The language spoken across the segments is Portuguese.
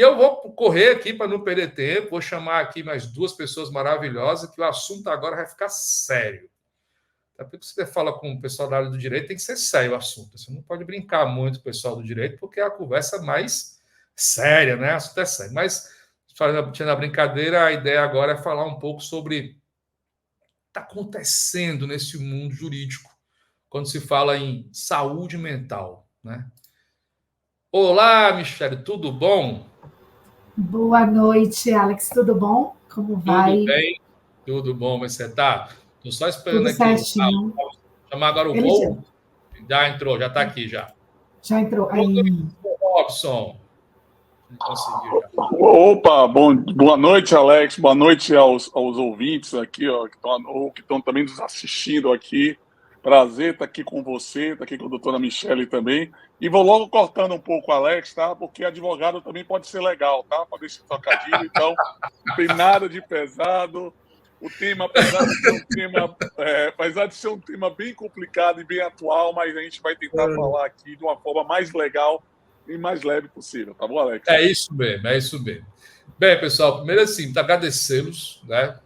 Eu vou correr aqui para não perder tempo, vou chamar aqui mais duas pessoas maravilhosas, que o assunto agora vai ficar sério. Até porque você fala com o pessoal da área do direito, tem que ser sério o assunto. Você não pode brincar muito com o pessoal do direito, porque é a conversa mais séria, né? O assunto é sério. Mas, tirando a brincadeira, a ideia agora é falar um pouco sobre o que está acontecendo nesse mundo jurídico, quando se fala em saúde mental, né? Olá, Michele, tudo bom? Boa noite, Alex. Tudo bom? Como Tudo vai? bem? Tudo bom, mas você tá? Estou só esperando Tudo aqui certinho. chamar agora o Ele já, Rô. Já entrou, já está aqui já. já entrou Boa noite, aí. Robson. Ele conseguiu já. Opa, boa noite, Alex. Boa noite aos ouvintes aqui, ó, que estão também nos assistindo aqui. Prazer estar aqui com você, estar aqui com a doutora Michele também. E vou logo cortando um pouco o Alex, tá? Porque advogado também pode ser legal, tá? Pode ser trocadilho, então não tem nada de pesado. O tema, apesar de ser um tema bem complicado e bem atual, mas a gente vai tentar falar aqui de uma forma mais legal e mais leve possível, tá bom, Alex? É isso mesmo, é isso mesmo. Bem, pessoal, primeiro assim, agradecê-los, né,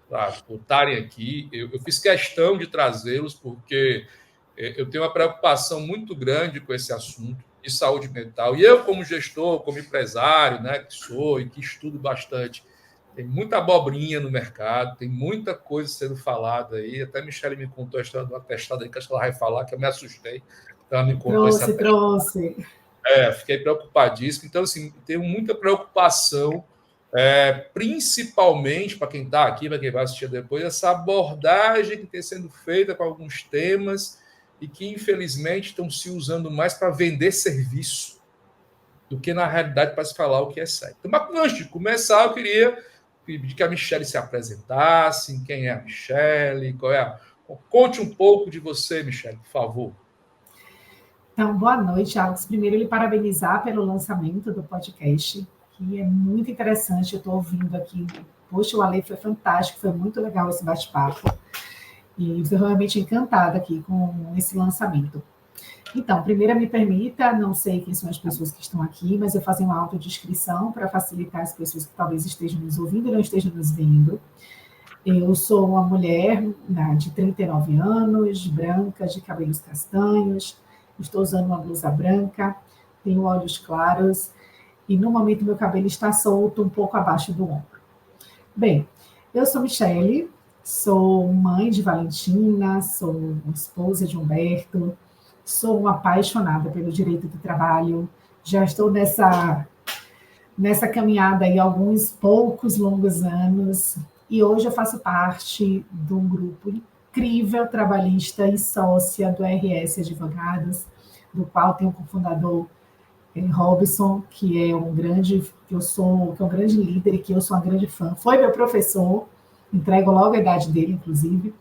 por estarem aqui. Eu fiz questão de trazê-los porque eu tenho uma preocupação muito grande com esse assunto de saúde mental. E eu, como gestor, como empresário, né, que sou e que estudo bastante, tem muita abobrinha no mercado, tem muita coisa sendo falada aí. Até a Michelle me contou a história do atestado aí, que acho que ela vai falar, que eu me assustei. Então, ela me contou esse atestado. Trouxe. Fiquei preocupadíssimo. Então, assim, tenho muita preocupação, principalmente para quem está aqui, para quem vai assistir depois, essa abordagem que tem sendo feita com alguns temas e que, infelizmente, estão se usando mais para vender serviço do que, na realidade, para se falar o que é sério. Então, mas antes de começar, eu queria pedir que a Michele se apresentasse, quem é a Michele, qual é a... Conte um pouco de você, Michele, por favor. Então, boa noite, Alex. Primeiro, ele parabenizar pelo lançamento do podcast, que é muito interessante. Eu estou ouvindo aqui. Poxa, o Ale foi fantástico, foi muito legal esse bate-papo. E estou realmente encantada aqui com esse lançamento. Então, primeiro me permita, não sei quem são as pessoas que estão aqui, mas eu fazer uma autodescrição para facilitar as pessoas que talvez estejam nos ouvindo e não estejam nos vendo. Eu sou uma mulher, né, de 39 anos, branca, de cabelos castanhos, estou usando uma blusa branca, tenho olhos claros e no momento meu cabelo está solto um pouco abaixo do ombro. Bem, eu sou Michele, sou mãe de Valentina, sou esposa de Humberto, sou uma apaixonada pelo direito do trabalho, já estou nessa caminhada aí há alguns poucos longos anos, e hoje eu faço parte de um grupo incrível trabalhista e sócia do RS Advogados, do qual tenho o cofundador Robson, que é um grande, que é um grande líder e que eu sou uma grande fã. Foi meu professor, entrego logo a idade dele, inclusive.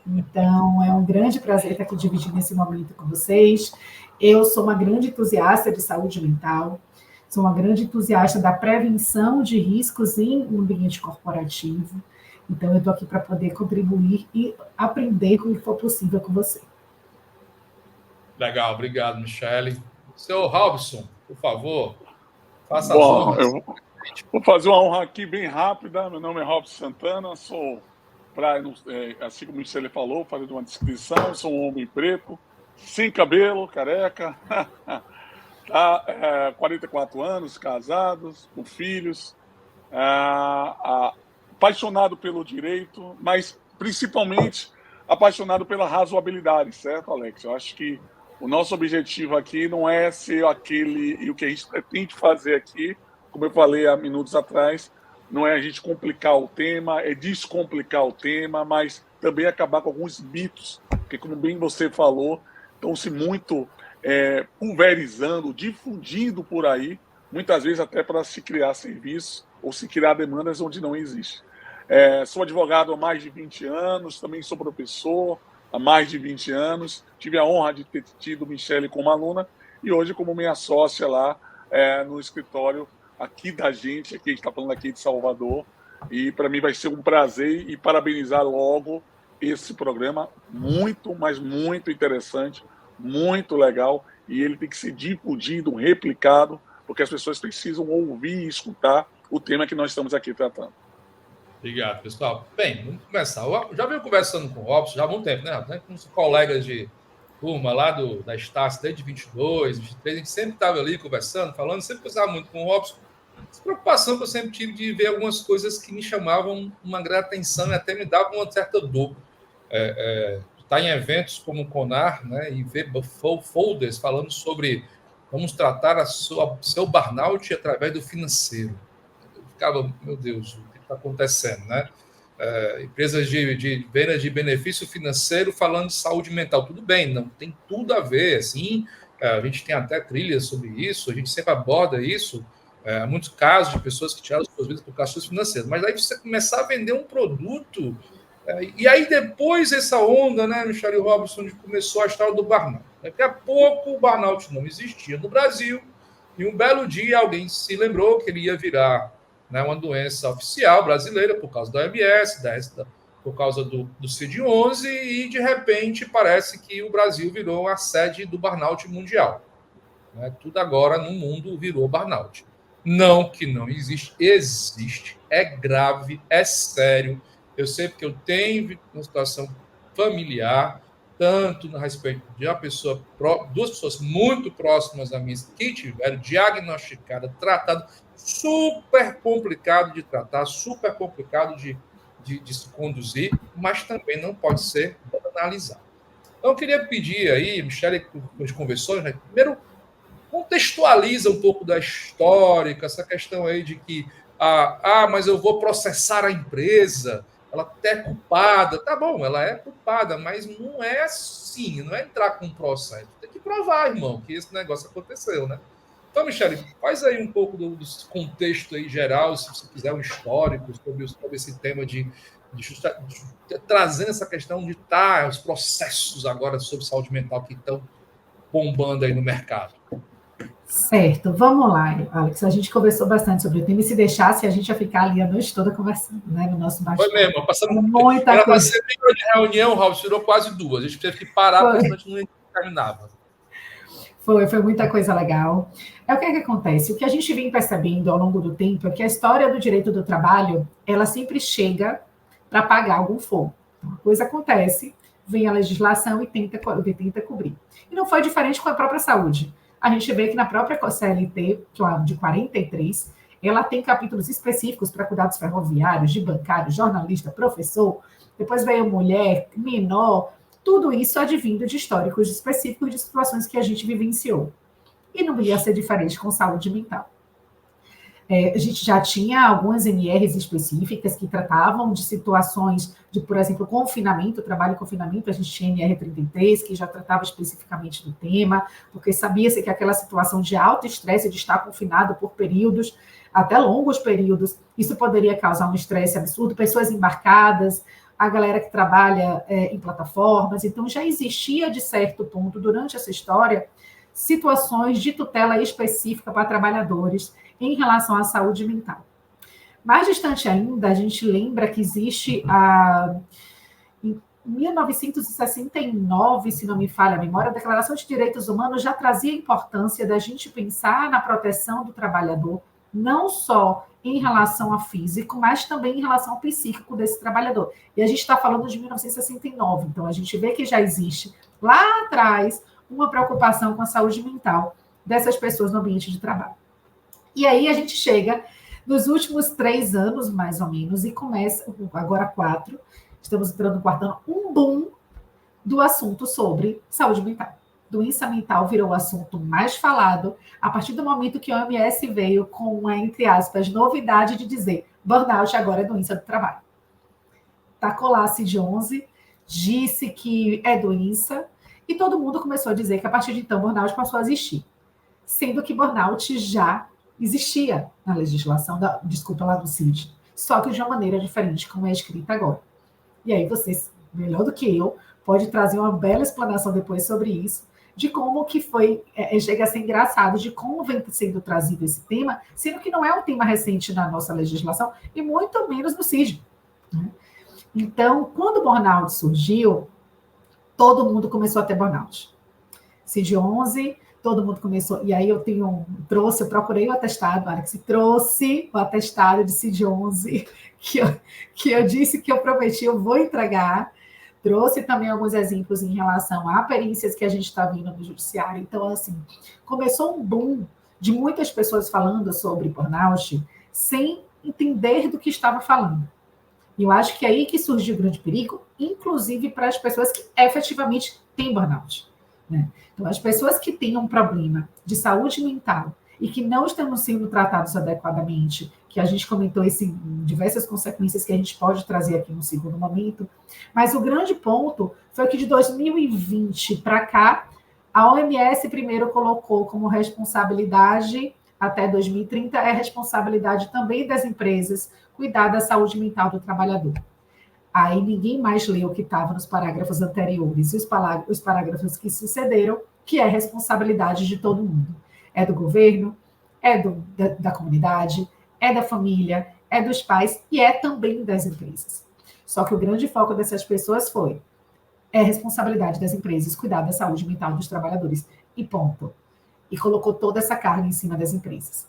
Então, é um grande prazer estar aqui dividindo esse momento com vocês. Eu sou uma grande entusiasta de saúde mental, sou uma grande entusiasta da prevenção de riscos em um ambiente corporativo. Então, eu estou aqui para poder contribuir e aprender com o que for possível com você. Legal, obrigado, Michele. Seu Robson, por favor, faça as Bom, honras. eu vou fazer uma honra aqui bem rápida. Meu nome é Robson Santana, sou, assim como o Michele falou, fazendo uma descrição, sou um homem preto, sem cabelo, careca, tá, 44 anos, casados, com filhos, apaixonado pelo direito, mas principalmente apaixonado pela razoabilidade, certo, Alex? Eu acho que o nosso objetivo aqui não é ser aquele, e o que a gente pretende fazer aqui, como eu falei há minutos atrás, não é a gente complicar o tema, é descomplicar o tema, mas também acabar com alguns mitos, porque, como bem você falou, estão-se muito pulverizando, difundindo por aí, muitas vezes até para se criar serviço ou se criar demandas onde não existe. Sou advogado há mais de 20 anos, também sou professor há mais de 20 anos, tive a honra de ter tido Michele como aluna e hoje como minha sócia lá no escritório aqui da gente, aqui a gente está falando aqui de Salvador, e para mim vai ser um prazer e parabenizar logo esse programa, muito, mas muito interessante, muito legal, e ele tem que ser difundido, replicado, porque as pessoas precisam ouvir e escutar o tema que nós estamos aqui tratando. Obrigado, pessoal. Bem, vamos começar. Eu já venho conversando com o Robson já há muito tempo, né? Com os colegas de turma lá da Estácio, desde 22, 23, a gente sempre estava ali conversando, falando, sempre conversava muito com o Robson. Essa preocupação que eu sempre tive de ver algumas coisas que me chamavam uma grande atenção e até me davam uma certa dor. Estar em eventos como o CONAR, né, e ver folders falando sobre vamos tratar seu burnout através do financeiro. Eu ficava, meu Deus, o que está acontecendo, né? Empresas de venda de benefício financeiro falando de saúde mental. Tudo bem, não tem tudo a ver, assim, a gente tem até trilhas sobre isso, a gente sempre aborda isso, muitos casos de pessoas que tiraram suas vidas por causas financeiras, mas aí você começar a vender um produto, e aí depois essa onda, né, Michele Robson, onde começou a história do burnout. Daqui a pouco o burnout não existia no Brasil, e um belo dia alguém se lembrou que ele ia virar, né, uma doença oficial brasileira por causa da OMS, por causa do CID-11, e de repente parece que o Brasil virou a sede do burnout mundial. Né? Tudo agora no mundo virou burnout. Não que não existe, é grave, é sério. Eu sei porque eu tenho uma situação familiar, tanto a respeito de duas pessoas muito próximas a mim que tiveram diagnosticada, tratado, super complicado de tratar, super complicado de se conduzir, mas também não pode ser banalizado. Então, eu queria pedir aí, Michele, que a gente conversou, né? Primeiro, contextualiza um pouco da história, essa questão aí de que, mas eu vou processar a empresa, ela até é culpada. Tá bom, ela é culpada, mas não é assim, não é entrar com um processo. Tem que provar, irmão, que esse negócio aconteceu, né? Então, Michele, faz aí um pouco do contexto aí geral, se você quiser um histórico sobre esse tema de trazendo essa questão de os processos agora sobre saúde mental que estão bombando aí no mercado. Certo, vamos lá, Alex. A gente conversou bastante sobre o tema e se deixasse, a gente ia ficar ali a noite toda conversando, né, no nosso bate-papo. Foi mesmo, passamos muita coisa. Ser de reunião, Raul, tirou quase 2. A gente teve que parar, porque senão a gente não terminava. Foi muita coisa legal. O que acontece? O que a gente vem percebendo ao longo do tempo é que a história do direito do trabalho, ela sempre chega para apagar algum fogo. Então, a coisa acontece, vem a legislação e tenta cobrir. E não foi diferente com a própria saúde. A gente vê que na própria CLT, que é de 43, ela tem capítulos específicos para cuidados ferroviários, de bancário, jornalista, professor, depois veio mulher, menor, tudo isso advindo de históricos específicos de situações que a gente vivenciou. E não ia ser diferente com saúde mental. A gente já tinha algumas NRs específicas que tratavam de situações de, por exemplo, confinamento, trabalho em confinamento, a gente tinha NR33, que já tratava especificamente do tema, porque sabia-se que aquela situação de alto estresse, de estar confinado por períodos, até longos períodos, isso poderia causar um estresse absurdo, pessoas embarcadas, a galera que trabalha em plataformas, então já existia, de certo ponto, durante essa história, situações de tutela específica para trabalhadores em relação à saúde mental. Mais distante ainda, a gente lembra que existe em 1969, se não me falha a memória, a Declaração de Direitos Humanos já trazia a importância da gente pensar na proteção do trabalhador, não só em relação ao físico, mas também em relação ao psíquico desse trabalhador. E a gente está falando de 1969, então a gente vê que já existe lá atrás uma preocupação com a saúde mental dessas pessoas no ambiente de trabalho. E aí a gente chega nos últimos 3 anos, mais ou menos, e começa, agora 4, estamos entrando no 4º ano, um boom do assunto sobre saúde mental. Doença mental virou o assunto mais falado a partir do momento que a OMS veio com uma, entre aspas, novidade de dizer burnout agora é doença do trabalho. Tacou lá a CID-11, disse que é doença, e todo mundo começou a dizer que a partir de então burnout passou a existir. Sendo que burnout já existia na legislação, lá do CID, só que de uma maneira diferente, como é escrita agora. E aí vocês, melhor do que eu, pode trazer uma bela explanação depois sobre isso, de como que foi, chega a ser engraçado, de como vem sendo trazido esse tema, sendo que não é um tema recente na nossa legislação, e muito menos no CID. Né? Então, quando o burnout surgiu, todo mundo começou a ter burnout. CID-11 todo mundo começou. E aí eu procurei o atestado, Alex, trouxe o atestado de CID-11, que eu disse que eu prometi, eu vou entregar. Trouxe também alguns exemplos em relação a perícias que a gente está vendo no judiciário. Então, assim, começou um boom de muitas pessoas falando sobre burnout sem entender do que estava falando. E eu acho que é aí que surgiu o grande perigo, inclusive para as pessoas que efetivamente têm burnout. Né? Então, as pessoas que têm um problema de saúde mental e que não estão sendo tratados adequadamente, que a gente comentou diversas consequências que a gente pode trazer aqui no segundo momento, mas o grande ponto foi que de 2020 para cá, a OMS primeiro colocou como responsabilidade até 2030, é responsabilidade também das empresas cuidar da saúde mental do trabalhador. Aí ninguém mais leu o que estava nos parágrafos anteriores e os parágrafos que sucederam, que é responsabilidade de todo mundo. É do governo, é da comunidade, é da família, é dos pais e é também das empresas. Só que o grande foco dessas pessoas é responsabilidade das empresas cuidar da saúde mental dos trabalhadores. E ponto. E colocou toda essa carga em cima das empresas.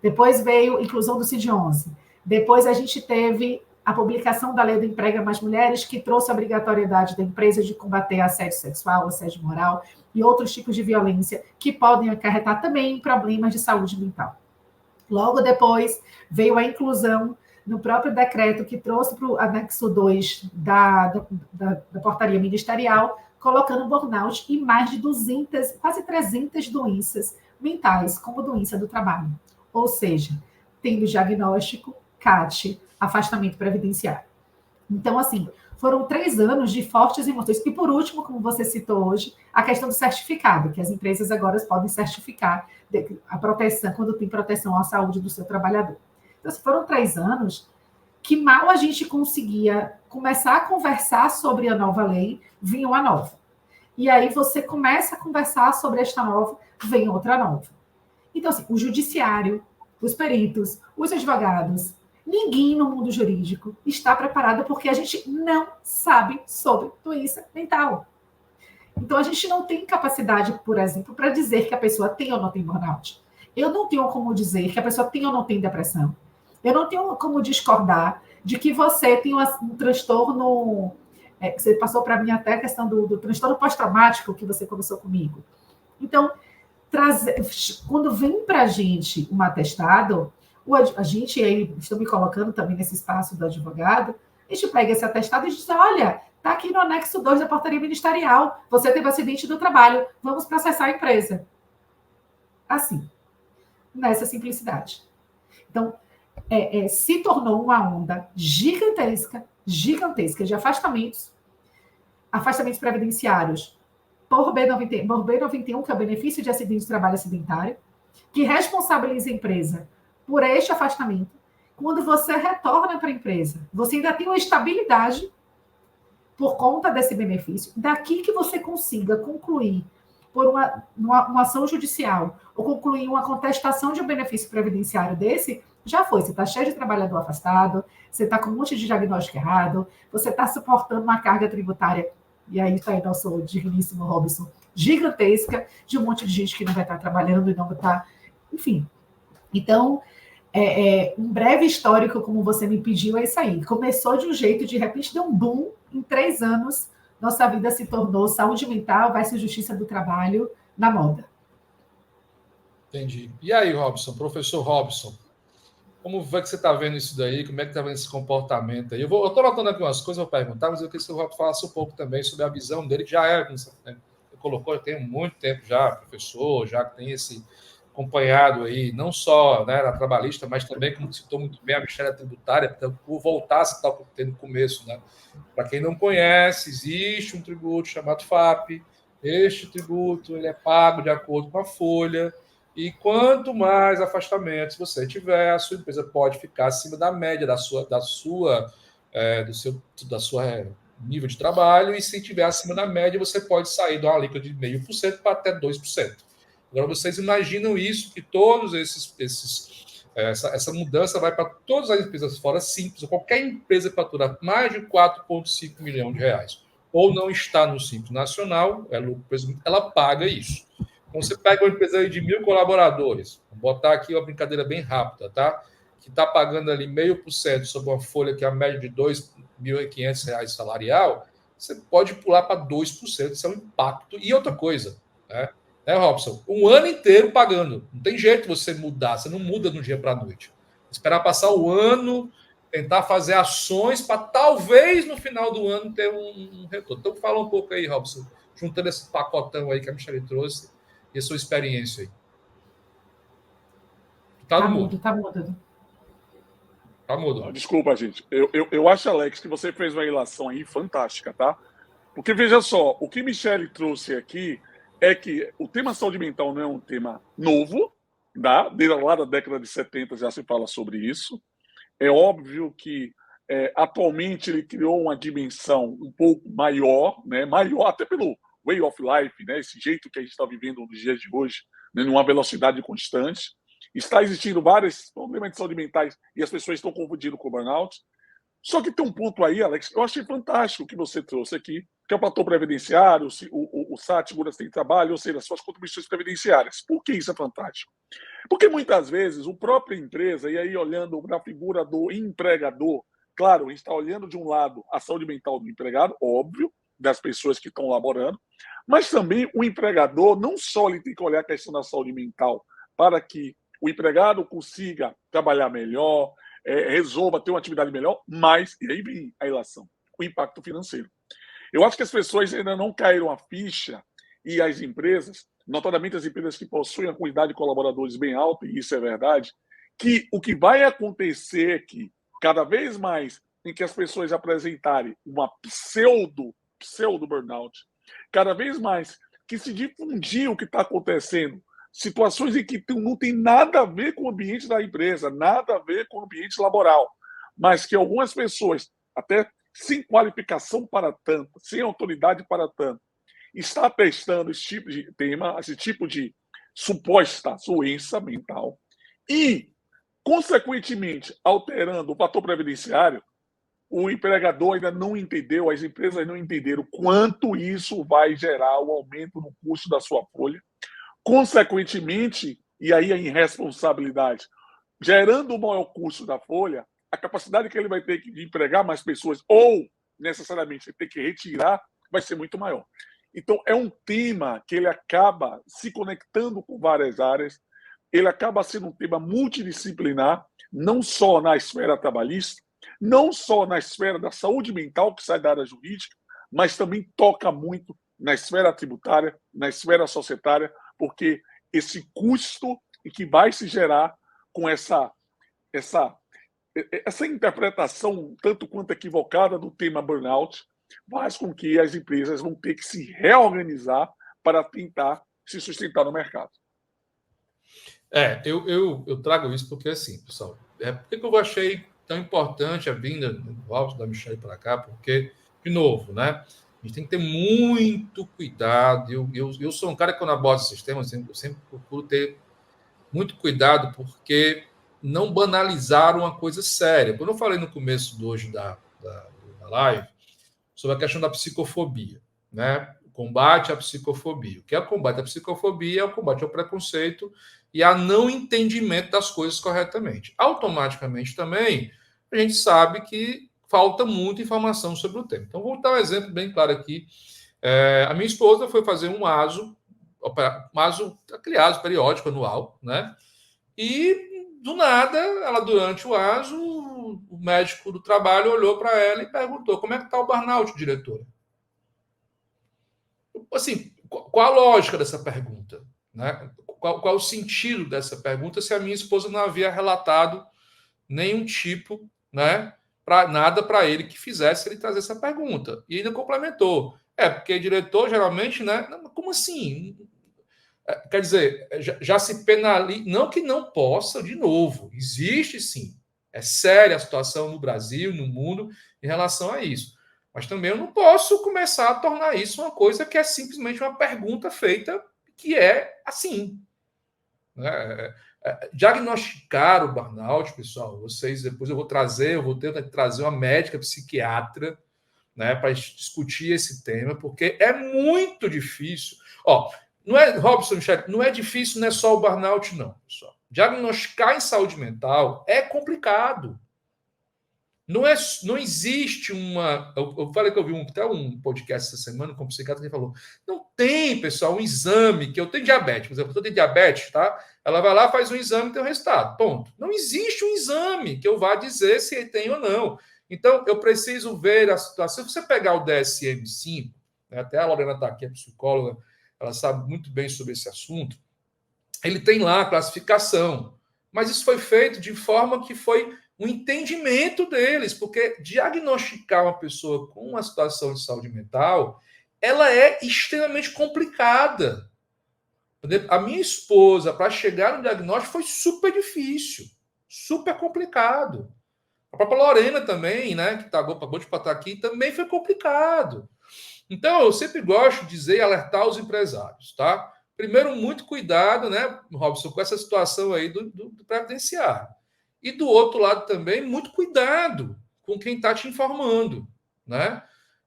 Depois veio a inclusão do CID-11. Depois a gente teve a publicação da Lei do Emprega Mais Mulheres, que trouxe a obrigatoriedade da empresa de combater assédio sexual, assédio moral e outros tipos de violência que podem acarretar também problemas de saúde mental. Logo depois veio a inclusão no próprio decreto que trouxe para o anexo 2 da portaria ministerial, colocando burnout em mais de 200, quase 300 doenças mentais, como doença do trabalho. Ou seja, tendo diagnóstico, CAT, afastamento previdenciário. Então, assim, foram 3 anos de fortes emoções. E, por último, como você citou hoje, a questão do certificado, que as empresas agora podem certificar a proteção, quando tem proteção à saúde do seu trabalhador. Então, foram 3 anos que mal a gente conseguia começar a conversar sobre a nova lei, vinha uma nova. E aí você começa a conversar sobre esta nova, vem outra nova. Então, assim, o judiciário, os peritos, os advogados, ninguém no mundo jurídico está preparado porque a gente não sabe sobre doença mental. Então, a gente não tem capacidade, por exemplo, para dizer que a pessoa tem ou não tem burnout. Eu não tenho como dizer que a pessoa tem ou não tem depressão. Eu não tenho como discordar de que você tem um transtorno. Você passou para mim até a questão do transtorno pós-traumático que você conversou comigo. Então, quando vem para a gente um atestado, a gente, aí estou me colocando também nesse espaço do advogado, a gente pega esse atestado e diz, olha, está aqui no anexo 2 da portaria ministerial, você teve acidente do trabalho, vamos processar a empresa. Assim, nessa simplicidade. Então, se tornou uma onda gigantesca de afastamentos previdenciários por B91, que é o benefício de acidente de trabalho acidentário, que responsabiliza a empresa por este afastamento. Quando você retorna para a empresa, você ainda tem uma estabilidade por conta desse benefício. Daqui que você consiga concluir por uma ação judicial ou concluir uma contestação de um benefício previdenciário desse, já foi. Você está cheio de trabalhador afastado, você está com um monte de diagnóstico errado, você está suportando uma carga tributária, e aí está aí nosso digníssimo Robson, gigantesca, de um monte de gente que não vai estar trabalhando e não vai estar... Enfim. Então, um breve histórico, como você me pediu, é isso aí. Começou de um jeito, de repente deu um boom, em 3 anos, nossa vida se tornou saúde mental versus justiça do trabalho na moda. Entendi. E aí, Robson, professor Robson, como é que você está vendo isso daí? Como é que está vendo esse comportamento aí? Eu estou anotando aqui umas coisas, vou perguntar, mas eu queria que o Robson falasse um pouco também sobre a visão dele, que já colocou, tem muito tempo já, professor, já que tem esse acompanhado aí, não só na trabalhista, mas também, como citou muito bem, a Ministério Tributária, por voltar a citar o que tem no começo, né? Para quem não conhece, existe um tributo chamado FAP. Este tributo ele é pago de acordo com a folha, e quanto mais afastamentos você tiver, a sua empresa pode ficar acima da média do seu nível de trabalho, e se tiver acima da média, você pode sair de uma alíquota de 0,5% para até 2%. Agora, vocês imaginam isso, que todos essa mudança vai para todas as empresas fora Simples, ou qualquer empresa que fatura mais de 4,5 milhões de reais, ou não está no Simples Nacional, ela paga isso. Então, você pega uma empresa aí de 1.000 colaboradores, vou botar aqui uma brincadeira bem rápida, tá? Que está pagando ali 0,5% sobre uma folha que é a média de R$ 2.500 salarial, você pode pular para 2%, isso é um impacto. E outra coisa, né, Robson? Um ano inteiro pagando. Não tem jeito você mudar, você não muda do dia para a noite. Esperar passar o ano, tentar fazer ações para talvez no final do ano ter um retorno. Então, fala um pouco aí, Robson, juntando esse pacotão aí que a Michelle trouxe e a sua experiência aí. Tá mudo. Tá mudo. Desculpa, gente. Eu acho, Alex, que você fez uma relação aí fantástica, tá? Porque, veja só, o que Michelle trouxe aqui é que o tema saúde mental não é um tema novo, tá? Desde lá da década de 70 já se fala sobre isso. É óbvio que atualmente ele criou uma dimensão um pouco maior, né? Maior até pelo way of life, né? Esse jeito que a gente está vivendo nos dias de hoje, né? Numa velocidade constante. Está existindo vários problemas de saúde mentais e as pessoas estão confundindo com o burnout. Só que tem um ponto aí, Alex, eu achei fantástico o que você trouxe aqui, que é o platô previdenciário, o SAT, segurança de trabalho, ou seja, suas contribuições previdenciárias. Por que isso é fantástico? Porque muitas vezes o próprio empresa, e aí olhando na figura do empregador, claro, a gente está olhando de um lado a saúde mental do empregado, óbvio, das pessoas que estão laborando, mas também o empregador, não só ele tem que olhar a questão da saúde mental para que o empregado consiga trabalhar melhor, resolva ter uma atividade melhor, mas, e aí vem a relação, o impacto financeiro. Eu acho que as pessoas ainda não caíram a ficha e as empresas, notadamente as empresas que possuem a quantidade de colaboradores bem alta, e isso é verdade, que o que vai acontecer é que, cada vez mais em que as pessoas apresentarem uma pseudo burnout, cada vez mais que se difundir o que está acontecendo, situações em que não tem nada a ver com o ambiente da empresa, nada a ver com o ambiente laboral, mas que algumas pessoas, até sem qualificação para tanto, sem autoridade para tanto, está testando esse tipo de tema, esse tipo de suposta doença mental e, consequentemente, alterando o fator previdenciário, o empregador ainda não entendeu, as empresas não entenderam quanto isso vai gerar o aumento no custo da sua folha. Consequentemente, e aí a irresponsabilidade, gerando o maior custo da folha, a capacidade que ele vai ter de empregar mais pessoas ou, necessariamente, ter que retirar, vai ser muito maior. Então, é um tema que ele acaba se conectando com várias áreas, ele acaba sendo um tema multidisciplinar, não só na esfera trabalhista, não só na esfera da saúde mental, que sai da área jurídica, mas também toca muito na esfera tributária, na esfera societária, porque esse custo que vai se gerar com essa interpretação tanto quanto equivocada do tema burnout faz com que as empresas vão ter que se reorganizar para tentar se sustentar no mercado. Eu trago isso porque, assim, pessoal, por que eu achei tão importante a vinda do Robson, da Michelle para cá? Porque, de novo, né? A gente tem que ter muito cuidado. Eu sou um cara que, quando abordo esse sistema, eu sempre procuro ter muito cuidado, porque não banalizar uma coisa séria. Quando eu falei no começo de hoje da live sobre a questão da psicofobia, né? O combate à psicofobia. O que é o combate à psicofobia? É o combate ao preconceito e a não entendimento das coisas corretamente. Automaticamente também, a gente sabe que falta muita informação sobre o tema. Então, vou dar um exemplo bem claro aqui. A minha esposa foi fazer um ASO, aquele ASO periódico anual, né? E, do nada, ela, durante o ASO, o médico do trabalho olhou para ela e perguntou: como é que está o burnout, diretora? Assim, qual a lógica dessa pergunta? Né? Qual o sentido dessa pergunta se a minha esposa não havia relatado nenhum tipo, né, nada para ele que fizesse ele trazer essa pergunta? E ainda complementou: porque diretor, geralmente, né? Como assim? Quer dizer, já se penaliza. Não que não possa, de novo, existe sim. É séria a situação no Brasil, no mundo, em relação a isso. Mas também eu não posso começar a tornar isso uma coisa que é simplesmente uma pergunta feita que é assim. Diagnosticar o burnout, pessoal, vocês, depois eu vou tentar trazer uma médica psiquiatra, né, para discutir esse tema, porque é muito difícil. Não é, Robson, Michel, não é difícil, não é só o burnout, não, pessoal. Diagnosticar em saúde mental é complicado. Não existe uma... Eu falei que eu vi até um podcast essa semana com um psiquiatra que falou, não tem, pessoal, um exame, que eu tenho diabetes, por exemplo, eu tenho diabetes, tá? Ela vai lá, faz um exame e tem o resultado, ponto. Não existe um exame que eu vá dizer se tem ou não. Então, eu preciso ver a situação. Se você pegar o DSM-5, né, até a Lorena está aqui, a psicóloga, ela sabe muito bem sobre esse assunto, ele tem lá a classificação, mas isso foi feito de forma que foi um entendimento deles, porque diagnosticar uma pessoa com uma situação de saúde mental, ela é extremamente complicada. A minha esposa, para chegar no diagnóstico, foi super difícil, super complicado. A própria Lorena também, né, que acabou de estar aqui, também foi complicado. Então, eu sempre gosto de dizer e alertar os empresários, tá? Primeiro, muito cuidado, né, Robson, com essa situação aí do previdenciário. E do outro lado também, muito cuidado com quem está te informando, né?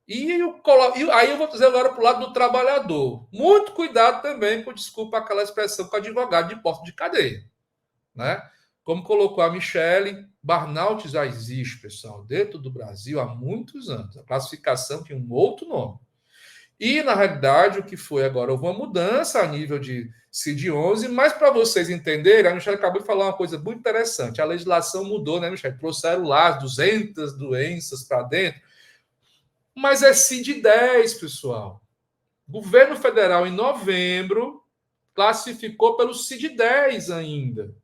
E aí eu vou dizer agora para o lado do trabalhador. Muito cuidado também com, desculpa aquela expressão, com advogado de porta de cadeia, né? Como colocou a Michele, burnout já existe, pessoal, dentro do Brasil há muitos anos. A classificação tinha um outro nome. E, na realidade, o que foi agora? Houve uma mudança a nível de CID-11, mas para vocês entenderem, a Michelle acabou de falar uma coisa muito interessante. A legislação mudou, né, Michelle? Trouxeram lá as 200 doenças para dentro. Mas é CID-10, pessoal. O governo federal, em novembro, classificou pelo CID-10 ainda.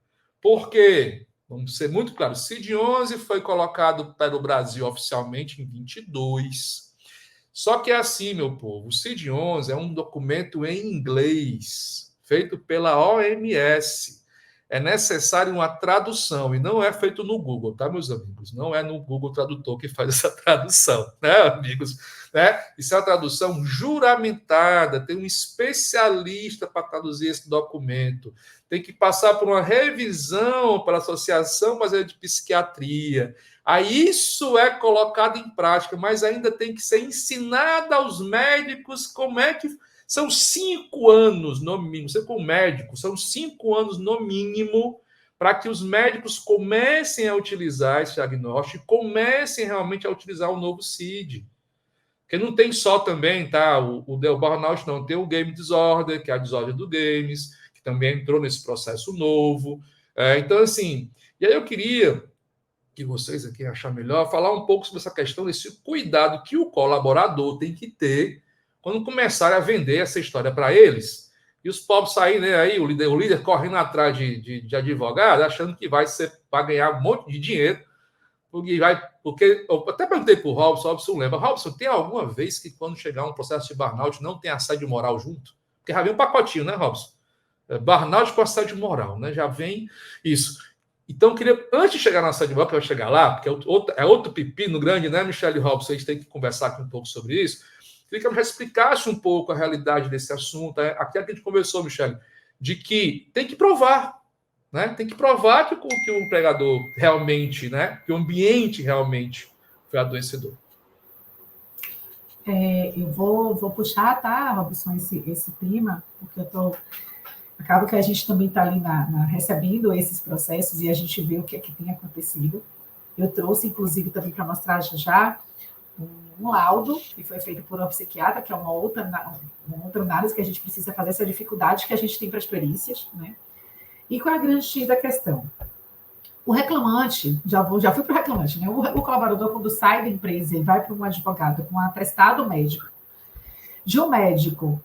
Por quê? Vamos ser muito claros. CID-11 foi colocado pelo Brasil oficialmente em 22. Só que é assim, meu povo, o CID-11 é um documento em inglês, feito pela OMS. É necessário uma tradução, e não é feito no Google, tá, meus amigos? Não é no Google Tradutor que faz essa tradução, né, amigos? Né? Isso é uma tradução juramentada, tem um especialista para traduzir esse documento, tem que passar por uma revisão pela Associação Brasileira de Psiquiatria. Aí isso é colocado em prática, mas ainda tem que ser ensinado aos médicos como é que... São 5 anos, no mínimo, você como médico, são 5 anos no mínimo para que os médicos comecem a utilizar esse diagnóstico e comecem realmente a utilizar o novo CID. Porque não tem só também, tá? O burnout não, tem o game disorder, que é a desordem do games, que também entrou nesse processo novo. Então, assim, e aí eu queria que vocês aqui acharem melhor, falar um pouco sobre essa questão desse cuidado que o colaborador tem que ter quando começarem a vender essa história para eles, e os pobres saírem, né, aí, o líder correndo atrás de advogado, achando que vai ganhar um monte de dinheiro, porque eu até perguntei para o Robson lembra, Robson, tem alguma vez que quando chegar um processo de burnout não tem assédio moral junto? Porque já vem um pacotinho, né, Robson? Burnout com assédio moral, né? Já vem isso. Então, eu queria, antes de chegar na assédio moral, que eu vou chegar lá, porque é outro pepino grande, né, Michele e Robson? A gente tem que conversar aqui um pouco sobre isso. Queria que ela já explicasse um pouco a realidade desse assunto. Aqui a gente conversou, Michele, de que tem que provar, né? Tem que provar que o empregador realmente, né? Que o ambiente realmente foi adoecedor. Eu vou puxar, tá, Robson, esse tema, porque acaba que a gente também está ali recebendo esses processos e a gente vê o que é que tem acontecido. Eu trouxe, inclusive, também para mostrar já um laudo que foi feito por uma psiquiatra, que é uma outra análise que a gente precisa fazer, essa dificuldade que a gente tem para as perícias, né? E qual é a grande X da questão? O reclamante, já fui para o reclamante, né? O colaborador, quando sai da empresa e vai para um advogado com um atestado médico, de um médico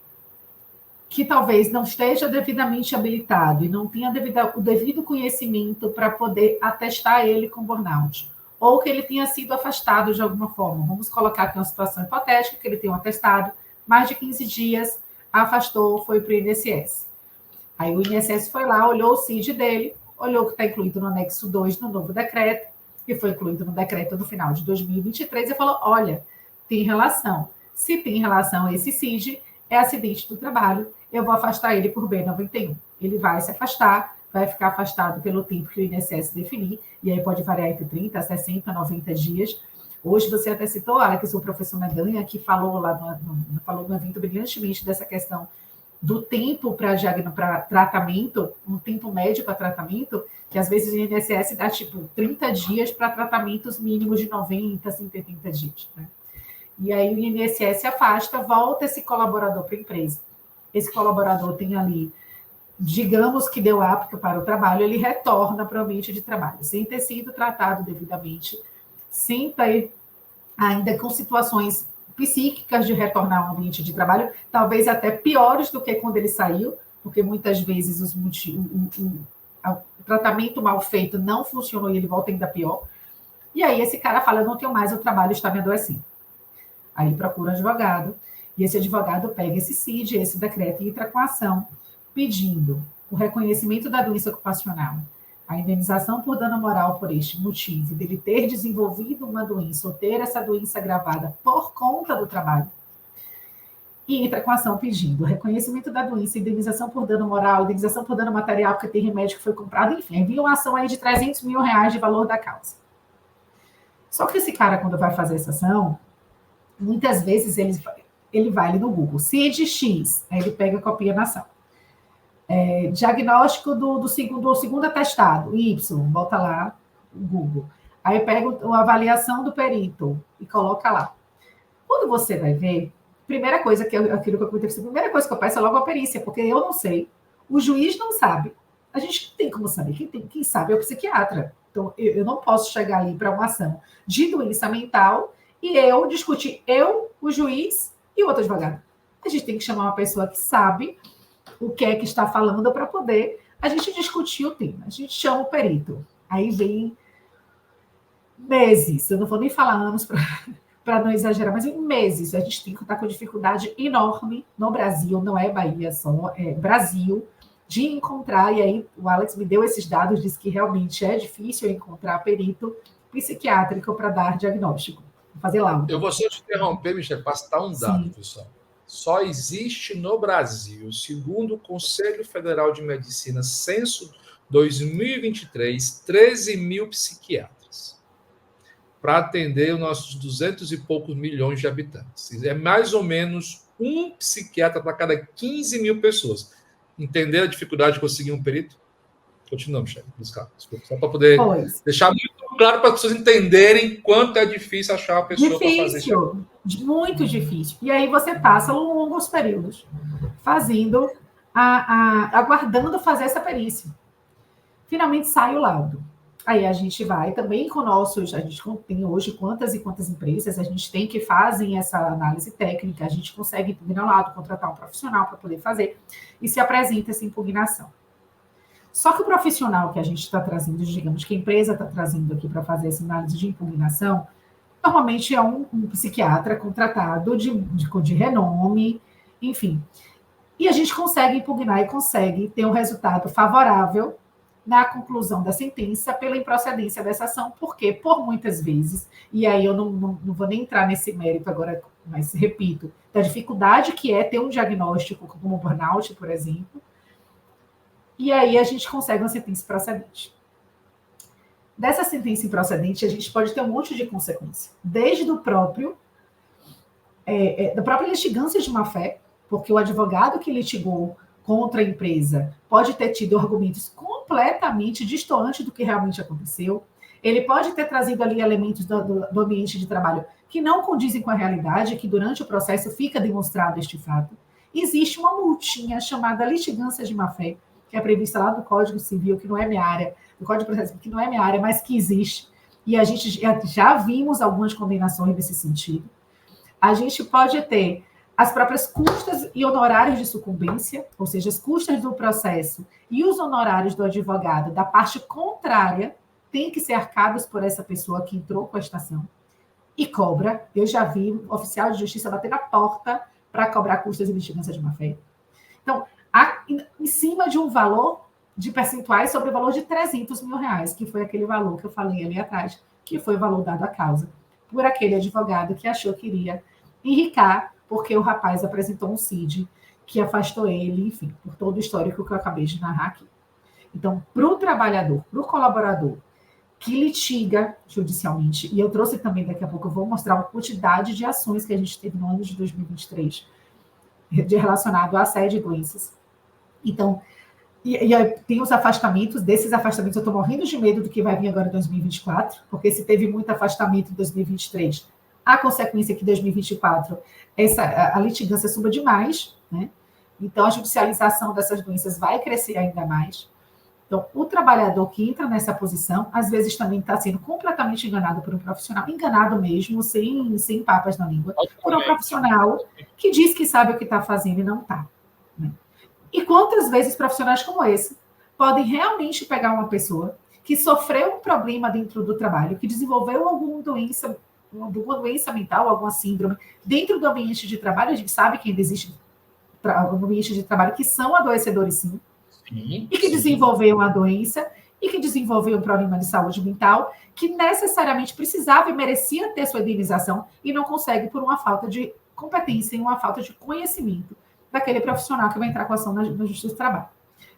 que talvez não esteja devidamente habilitado e não tenha o devido conhecimento para poder atestar ele com burnout, ou que ele tenha sido afastado de alguma forma. Vamos colocar aqui uma situação hipotética, que ele tem um atestado, mais de 15 dias, afastou, foi para o INSS. Aí o INSS foi lá, olhou o CID dele, olhou que está incluído no anexo 2 no novo decreto, que foi incluído no decreto no final de 2023, e falou, olha, tem relação. Se tem relação a esse CID, é acidente do trabalho, eu vou afastar ele por B91. Ele vai se afastar, vai ficar afastado pelo tempo que o INSS definir, e aí pode variar entre 30, 60, 90 dias. Hoje você até citou, Alex, o professor Medanha, que falou lá falou no evento brilhantemente dessa questão do tempo para tratamento, um tempo médio para tratamento, que às vezes o INSS dá tipo 30 dias para tratamentos mínimos de 90, 180 dias. Né? E aí o INSS afasta, volta esse colaborador para a empresa. Esse colaborador tem ali, digamos que deu apto para o trabalho, ele retorna para o ambiente de trabalho, sem ter sido tratado devidamente, sem ter ainda com situações psíquicas de retornar ao ambiente de trabalho, talvez até piores do que quando ele saiu, porque muitas vezes o tratamento mal feito não funcionou e ele volta ainda pior. E aí esse cara fala, eu não tenho mais, o trabalho está me adoecendo. Aí ele procura um advogado, e esse advogado pega esse CID, esse decreto, e entra com a ação, pedindo o reconhecimento da doença ocupacional, a indenização por dano moral por este motivo, dele ter desenvolvido uma doença ou ter essa doença agravada por conta do trabalho, e entra com a ação pedindo o reconhecimento da doença, indenização por dano moral, indenização por dano material, porque tem remédio que foi comprado, enfim, envia uma ação aí de R$300 mil de valor da causa. Só que esse cara, quando vai fazer essa ação, muitas vezes ele vai ali no Google, CID X, aí ele pega a copia na ação. Diagnóstico do segundo atestado, Y, bota lá o Google. Aí pega a avaliação do perito e coloca lá. Quando você vai ver, primeira coisa que eu peço é logo a perícia, porque eu não sei, o juiz não sabe, a gente não tem como saber, quem sabe é o psiquiatra. Então, eu não posso chegar ali para uma ação de doença mental e eu discutir, o juiz e o outro advogado. A gente tem que chamar uma pessoa que sabe o que é que está falando para poder a gente discutir o tema. A gente chama o perito. Aí vem meses, eu não vou nem falar anos para não exagerar, mas em meses a gente tem que estar com dificuldade enorme no Brasil, não é Bahia só, é Brasil, de encontrar, e aí o Alex me deu esses dados, disse que realmente é difícil encontrar perito psiquiátrico para dar diagnóstico, fazer laudo. Eu vou só te interromper, Michel, para citar um dado, pessoal. Só existe no Brasil, segundo o Conselho Federal de Medicina, censo 2023, 13 mil psiquiatras para atender os nossos 200 e poucos milhões de habitantes. É mais ou menos um psiquiatra para cada 15 mil pessoas. Entender a dificuldade de conseguir um perito? Continua, Michel. Desculpa, só para poder deixar muito claro para as pessoas entenderem quanto é difícil achar uma pessoa para fazer isso. Muito difícil. E aí você passa longos períodos fazendo, aguardando fazer essa perícia. Finalmente sai o laudo. Aí a gente vai também com nossos, a gente tem hoje quantas e quantas empresas a gente tem que fazem essa análise técnica, a gente consegue impugnar o laudo, contratar um profissional para poder fazer, e se apresenta essa impugnação. Só que o profissional que a gente está trazendo, digamos que a empresa está trazendo aqui para fazer essa análise de impugnação, normalmente é um psiquiatra contratado de renome, enfim. E a gente consegue impugnar e consegue ter um resultado favorável na conclusão da sentença pela improcedência dessa ação, porque, por muitas vezes, e aí eu não vou nem entrar nesse mérito agora, mas repito, da dificuldade que é ter um diagnóstico como burnout, por exemplo, e aí a gente consegue uma sentença improcedente. Dessa sentença improcedente, a gente pode ter um monte de consequência, desde da própria litigância de má-fé, porque o advogado que litigou contra a empresa pode ter tido argumentos completamente distantes do que realmente aconteceu, ele pode ter trazido ali elementos do ambiente de trabalho que não condizem com a realidade, que durante o processo fica demonstrado este fato. Existe uma multinha chamada litigância de má-fé, que é prevista lá do Código Civil, que não é minha área, do Código de Processo, que não é minha área, mas que existe, e a gente já vimos algumas condenações nesse sentido. A gente pode ter as próprias custas e honorários de sucumbência, ou seja, as custas do processo e os honorários do advogado da parte contrária têm que ser arcados por essa pessoa que entrou com a estação e cobra. Eu já vi um oficial de justiça bater na porta para cobrar custas e litigância de má-fé. Então, em cima de um valor de percentuais sobre o valor de R$300 mil, que foi aquele valor que eu falei ali atrás, que foi o valor dado à causa por aquele advogado que achou que iria enricar, porque o rapaz apresentou um CID que afastou ele, enfim, por todo o histórico que eu acabei de narrar aqui. Então, para o trabalhador, para o colaborador que litiga judicialmente, e eu trouxe também, daqui a pouco, eu vou mostrar uma quantidade de ações que a gente teve no ano de 2023, relacionado a assédio e doenças. Então, e aí tem os afastamentos, desses afastamentos eu estou morrendo de medo do que vai vir agora em 2024, porque se teve muito afastamento em 2023, a consequência é que em 2024 a litigância suba demais, né? Então a judicialização dessas doenças vai crescer ainda mais. Então, o trabalhador que entra nessa posição, às vezes também está sendo completamente enganado por um profissional, enganado mesmo, sem papas na língua, por um profissional que diz que sabe o que está fazendo e não está. Né? E quantas vezes profissionais como esse podem realmente pegar uma pessoa que sofreu um problema dentro do trabalho, que desenvolveu alguma doença mental, alguma síndrome, dentro do ambiente de trabalho, a gente sabe que ainda existe no ambiente de trabalho que são adoecedores, sim, e que desenvolveu uma doença e que desenvolveu um problema de saúde mental que necessariamente precisava e merecia ter sua indenização e não consegue por uma falta de competência e uma falta de conhecimento daquele profissional que vai entrar com a ação na Justiça do Trabalho.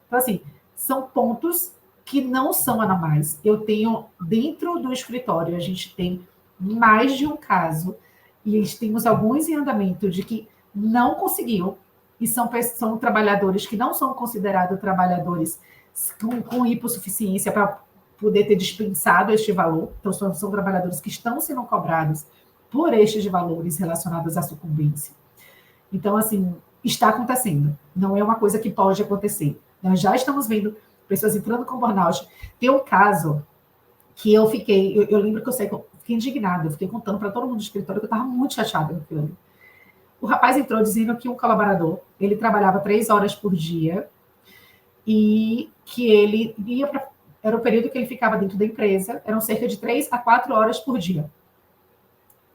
Então, assim, são pontos que não são anormais. Eu tenho, dentro do escritório, a gente tem mais de um caso e temos alguns em andamento de que não conseguiu e são trabalhadores que não são considerados trabalhadores com hipossuficiência para poder ter dispensado este valor. Então, são trabalhadores que estão sendo cobrados por estes valores relacionados à sucumbência. Então, assim, está acontecendo. Não é uma coisa que pode acontecer. Nós já estamos vendo pessoas entrando com burnout. Tem um caso que eu lembro que eu fiquei indignada, eu fiquei contando para todo mundo do escritório que eu estava muito chateada com aquilo. O rapaz entrou dizendo que um colaborador, ele trabalhava 3 horas por dia e que ele era o período que ele ficava dentro da empresa, eram cerca de 3 a 4 horas por dia.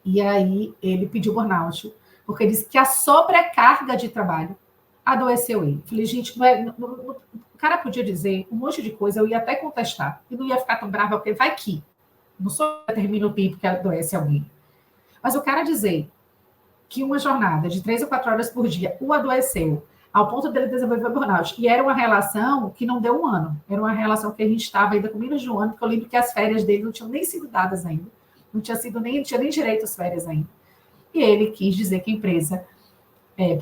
E aí ele pediu burnout, porque ele disse que a sobrecarga de trabalho adoeceu ele. Falei, gente, o cara podia dizer um monte de coisa, eu ia até contestar, e não ia ficar tão brava, porque vai que não só termina o tempo que adoece alguém. Mas o cara dizer que uma jornada de 3 ou 4 horas por dia o adoeceu, ao ponto dele desenvolver burnout, e era uma relação que não deu um ano, era uma relação que a gente estava ainda com menos de um ano, porque eu lembro que as férias dele não tinham nem sido dadas ainda, não tinha nem direito às férias ainda. E ele quis dizer que a empresa,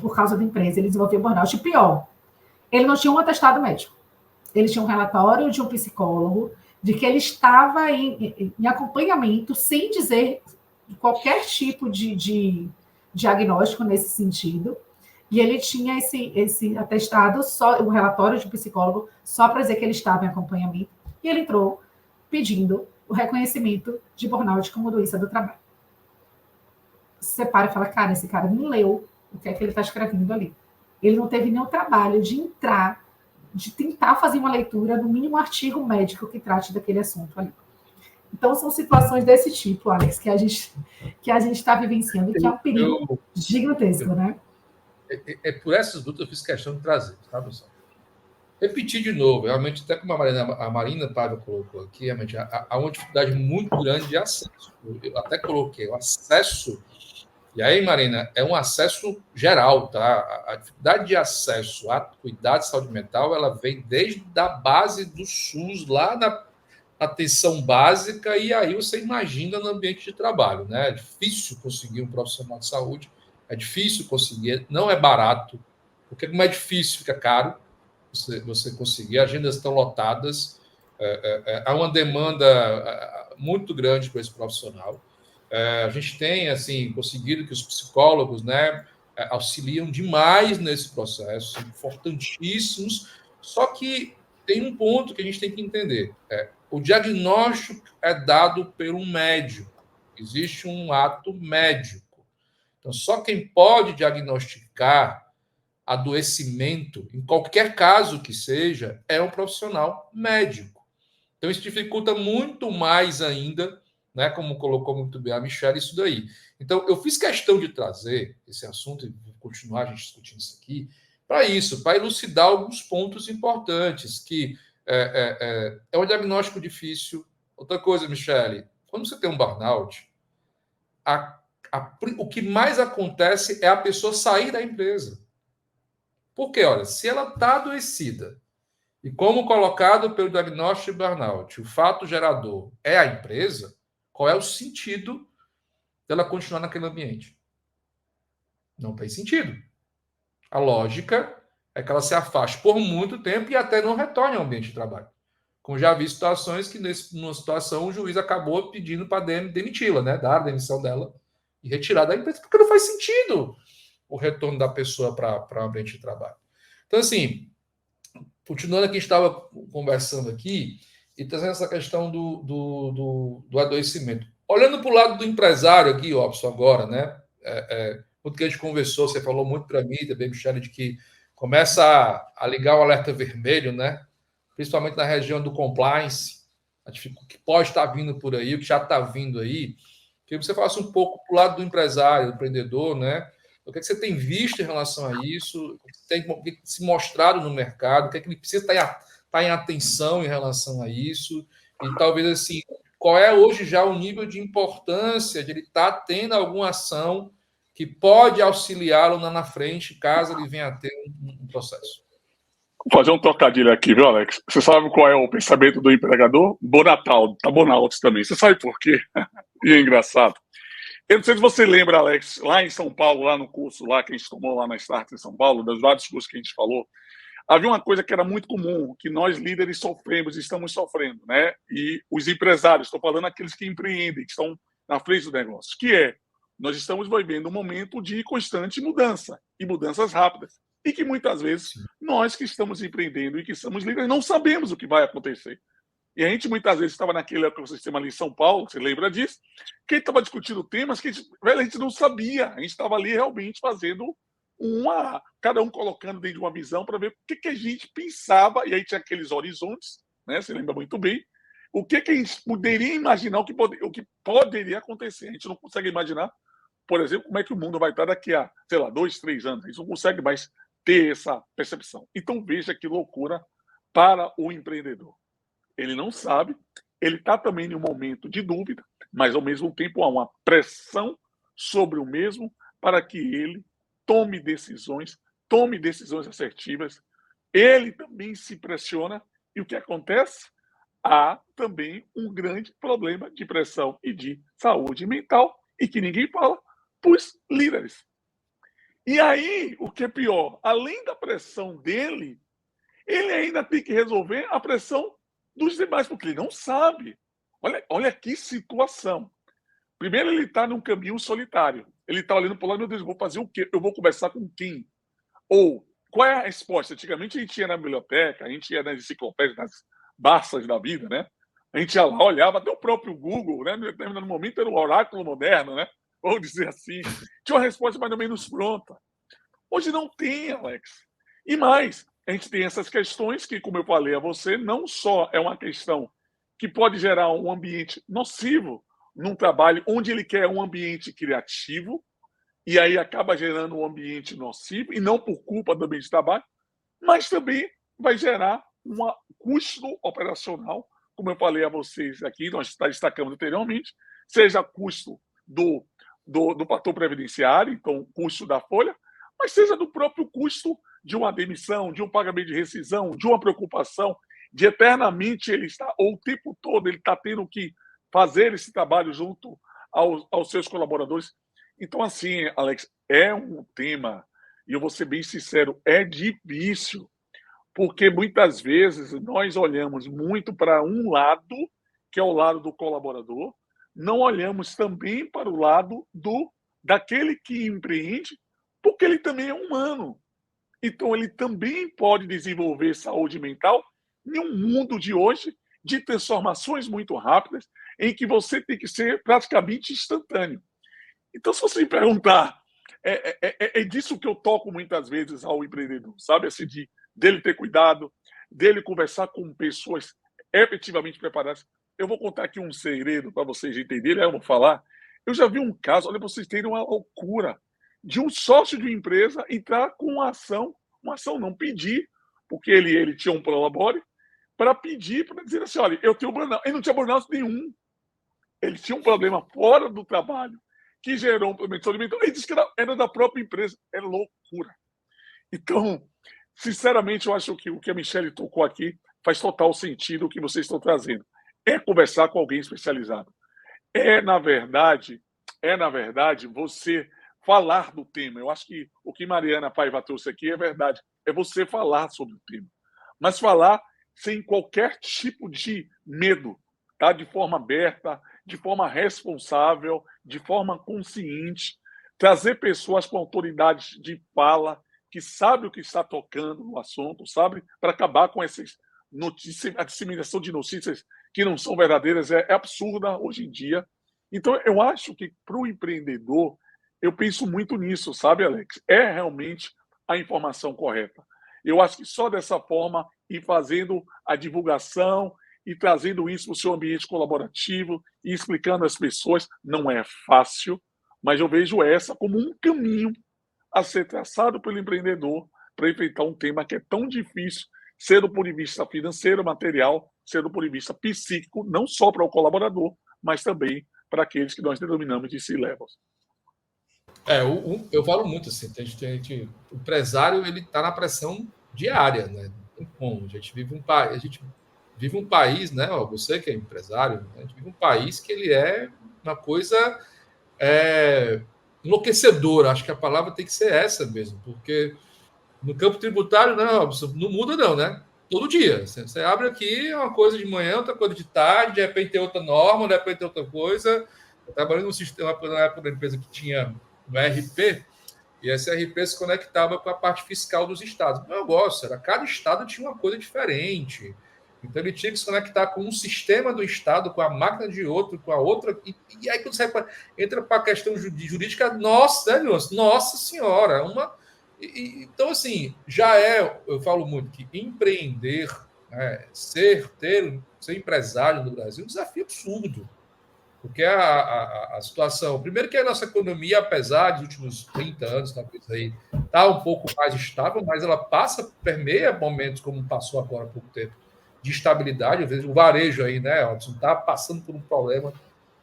por causa da empresa, ele desenvolveu burnout. E pior, ele não tinha um atestado médico. Ele tinha um relatório de um psicólogo de que ele estava em acompanhamento sem dizer qualquer tipo de diagnóstico nesse sentido. E ele tinha esse atestado, só o relatório de um psicólogo, só para dizer que ele estava em acompanhamento. E ele entrou pedindo o reconhecimento de burnout como doença do trabalho. Você para e fala, cara, esse cara nem leu o que é que ele está escrevendo ali. Ele não teve nenhum trabalho de entrar, de tentar fazer uma leitura, no mínimo um artigo médico que trate daquele assunto ali. Então, são situações desse tipo, Alex, que a gente está vivenciando, que é um perigo gigantesco, né? Por essas dúvidas eu fiz questão de trazer, tá, pessoal? Repetir de novo, realmente, até como a Marina Paiva colocou aqui, realmente há uma dificuldade muito grande de acesso. Eu até coloquei o acesso, e aí, Marina, é um acesso geral, tá? A dificuldade de acesso a cuidado de saúde mental, ela vem desde a base do SUS, lá na atenção básica, e aí você imagina no ambiente de trabalho, né? É difícil conseguir um profissional de saúde, é difícil conseguir, não é barato, porque como é difícil, fica caro você conseguir, agendas estão lotadas, há uma demanda muito grande para esse profissional. A gente tem, assim, conseguido que os psicólogos, né, auxiliam demais nesse processo, são importantíssimos, só que tem um ponto que a gente tem que entender, o diagnóstico é dado por um médico, existe um ato médico. Então, só quem pode diagnosticar adoecimento, em qualquer caso que seja, é um profissional médico. Então, isso dificulta muito mais ainda, né, como colocou muito bem a Michelle, isso daí. Então, eu fiz questão de trazer esse assunto, e vou continuar a gente discutindo isso aqui, para isso, para elucidar alguns pontos importantes, que é um diagnóstico difícil. Outra coisa, Michelle, quando você tem um burnout, o que mais acontece é a pessoa sair da empresa. Porque, olha, se ela está adoecida, e como colocado pelo diagnóstico de burnout, o fato gerador é a empresa, qual é o sentido dela continuar naquele ambiente? Não tem sentido. A lógica é que ela se afaste por muito tempo e até não retorne ao ambiente de trabalho. Como já vi situações que, numa situação, o juiz acabou pedindo para demiti-la, né? Dar a demissão dela e retirar da empresa, porque não faz sentido o retorno da pessoa para o ambiente de trabalho. Então, assim, continuando aqui, a gente estava conversando aqui e trazendo essa questão do adoecimento. Olhando para o lado do empresário aqui, Robson, agora, né? Quando que a gente conversou, você falou muito para mim também, Michele, de que começa a ligar o alerta vermelho, né? Principalmente na região do compliance, o que pode estar vindo por aí, o que já está vindo aí. Queria que você falasse um pouco para o lado do empresário, do empreendedor, né? O que, é que você tem visto em relação a isso? O que tem se mostrado no mercado? O que é que ele precisa estar em atenção em relação a isso? E talvez, assim, qual é hoje já o nível de importância de ele estar tendo alguma ação que pode auxiliá-lo na frente, caso ele venha a ter um processo? Vou fazer um trocadilho aqui, viu, Alex? Você sabe qual é o pensamento do empregador? Bonatal, tá Bonalto também. Você sabe por quê? E é engraçado. Eu não sei se você lembra, Alex, lá em São Paulo, lá no curso lá que a gente tomou lá na Start em São Paulo, dos vários cursos que a gente falou, havia uma coisa que era muito comum, que nós líderes sofremos, estamos sofrendo, né? E os empresários, estou falando aqueles que empreendem, que estão na frente do negócio, que é, nós estamos vivendo um momento de constante mudança, e mudanças rápidas, e que muitas vezes nós que estamos empreendendo e que somos líderes não sabemos o que vai acontecer. E a gente muitas vezes estava naquele ecossistema ali em São Paulo, você lembra disso? Que a gente estava discutindo temas que a gente não sabia. A gente estava ali realmente fazendo cada um colocando dentro de uma visão para ver o que a gente pensava, e aí tinha aqueles horizontes, né? Você lembra muito bem, o que a gente poderia imaginar, o que poderia acontecer. A gente não consegue imaginar, por exemplo, como é que o mundo vai estar daqui a, sei lá, 2, 3 anos. A gente não consegue mais ter essa percepção. Então veja que loucura para o empreendedor. Ele não sabe, ele está também em um momento de dúvida, mas ao mesmo tempo há uma pressão sobre o mesmo para que ele tome decisões assertivas. Ele também se pressiona e o que acontece? Há também um grande problema de pressão e de saúde mental e que ninguém fala para os líderes. E aí, o que é pior, além da pressão dele, ele ainda tem que resolver a pressão dos demais, porque ele não sabe. Olha que situação. Primeiro, ele está num caminho solitário. Ele está olhando para o lado, meu Deus, eu vou fazer o quê? Eu vou conversar com quem? Ou, qual é a resposta? Antigamente, a gente ia na biblioteca, a gente ia nas enciclopédias, nas Barças da vida, né? A gente ia lá, olhava, até o próprio Google, né? No determinado momento era o oráculo moderno, né? Vamos dizer assim. Tinha uma resposta mais ou menos pronta. Hoje não tem, Alex. E mais, a gente tem essas questões que, como eu falei a você, não só é uma questão que pode gerar um ambiente nocivo num trabalho onde ele quer um ambiente criativo, e aí acaba gerando um ambiente nocivo, e não por culpa do ambiente de trabalho, mas também vai gerar um custo operacional, como eu falei a vocês aqui, nós destacamos anteriormente, seja custo do fator previdenciário, então custo da folha, mas seja do próprio custo de uma demissão, de um pagamento de rescisão, de uma preocupação, de eternamente ele está, ou o tempo todo ele está tendo que fazer esse trabalho junto aos seus colaboradores. Então, assim, Alex, é um tema, e eu vou ser bem sincero, é difícil, porque muitas vezes nós olhamos muito para um lado, que é o lado do colaborador, não olhamos também para o lado daquele que empreende, porque ele também é humano. Então, ele também pode desenvolver saúde mental em um mundo de hoje de transformações muito rápidas, em que você tem que ser praticamente instantâneo. Então, se você me perguntar, é disso que eu toco muitas vezes ao empreendedor, sabe? Assim, dele ter cuidado, dele conversar com pessoas efetivamente preparadas. Eu vou contar aqui um segredo para vocês entenderem, eu vou falar. Eu já vi um caso, olha, vocês terem uma loucura, de um sócio de uma empresa entrar com uma ação não, pedir, porque ele tinha um prolabore, para pedir, para dizer assim, olha, eu tenho burnout. Ele não tinha burnout nenhum. Ele tinha um problema fora do trabalho, que gerou um problema de saúde mental. Ele disse que era da própria empresa. É loucura. Então, sinceramente, eu acho que o que a Michele tocou aqui faz total sentido o que vocês estão trazendo. É conversar com alguém especializado. Na verdade, você falar do tema. Eu acho que o que Mariana Paiva trouxe aqui é verdade. É você falar sobre o tema. Mas falar sem qualquer tipo de medo, tá? De forma aberta, de forma responsável, de forma consciente. Trazer pessoas com autoridade de fala, que sabe o que está tocando no assunto, sabe? Para acabar com essas notícias, a disseminação de notícias que não são verdadeiras é absurda hoje em dia. Então, eu acho que para o empreendedor, eu penso muito nisso, sabe, Alex? É realmente a informação correta. Eu acho que só dessa forma, ir fazendo a divulgação e trazendo isso para o seu ambiente colaborativo e explicando às pessoas, não é fácil, mas eu vejo essa como um caminho a ser traçado pelo empreendedor para enfrentar um tema que é tão difícil, ser do ponto de vista financeiro, material, ser do ponto de vista psíquico, não só para o colaborador, mas também para aqueles que nós denominamos de C-levels. Eu falo muito assim, o empresário ele está na pressão diária, né? A gente vive um país, né? Você que é empresário, né? A gente vive um país que ele é uma coisa enlouquecedora. Acho que a palavra tem que ser essa mesmo, porque no campo tributário, não, Robson, não muda não, né? Todo dia. Você abre aqui uma coisa de manhã, outra coisa de tarde, de repente tem outra norma, de repente tem outra coisa. Eu trabalhei num sistema na época da empresa que tinha um RP, e esse RP se conectava com a parte fiscal dos estados. O negócio era, cada estado tinha uma coisa diferente. Então ele tinha que se conectar com um sistema do estado, com a máquina de outro, com a outra. E aí quando você entra para a questão jurídica, nossa, né, nossa senhora, então, assim, eu falo muito que empreender, né, ser empresário no Brasil é um desafio absurdo. Porque a situação. Primeiro, que a nossa economia, apesar dos últimos 30 anos, talvez aí, está um pouco mais estável, mas ela permeia momentos, como passou agora há pouco tempo, de estabilidade. Às vezes o varejo aí, né, Robson, está passando por um problema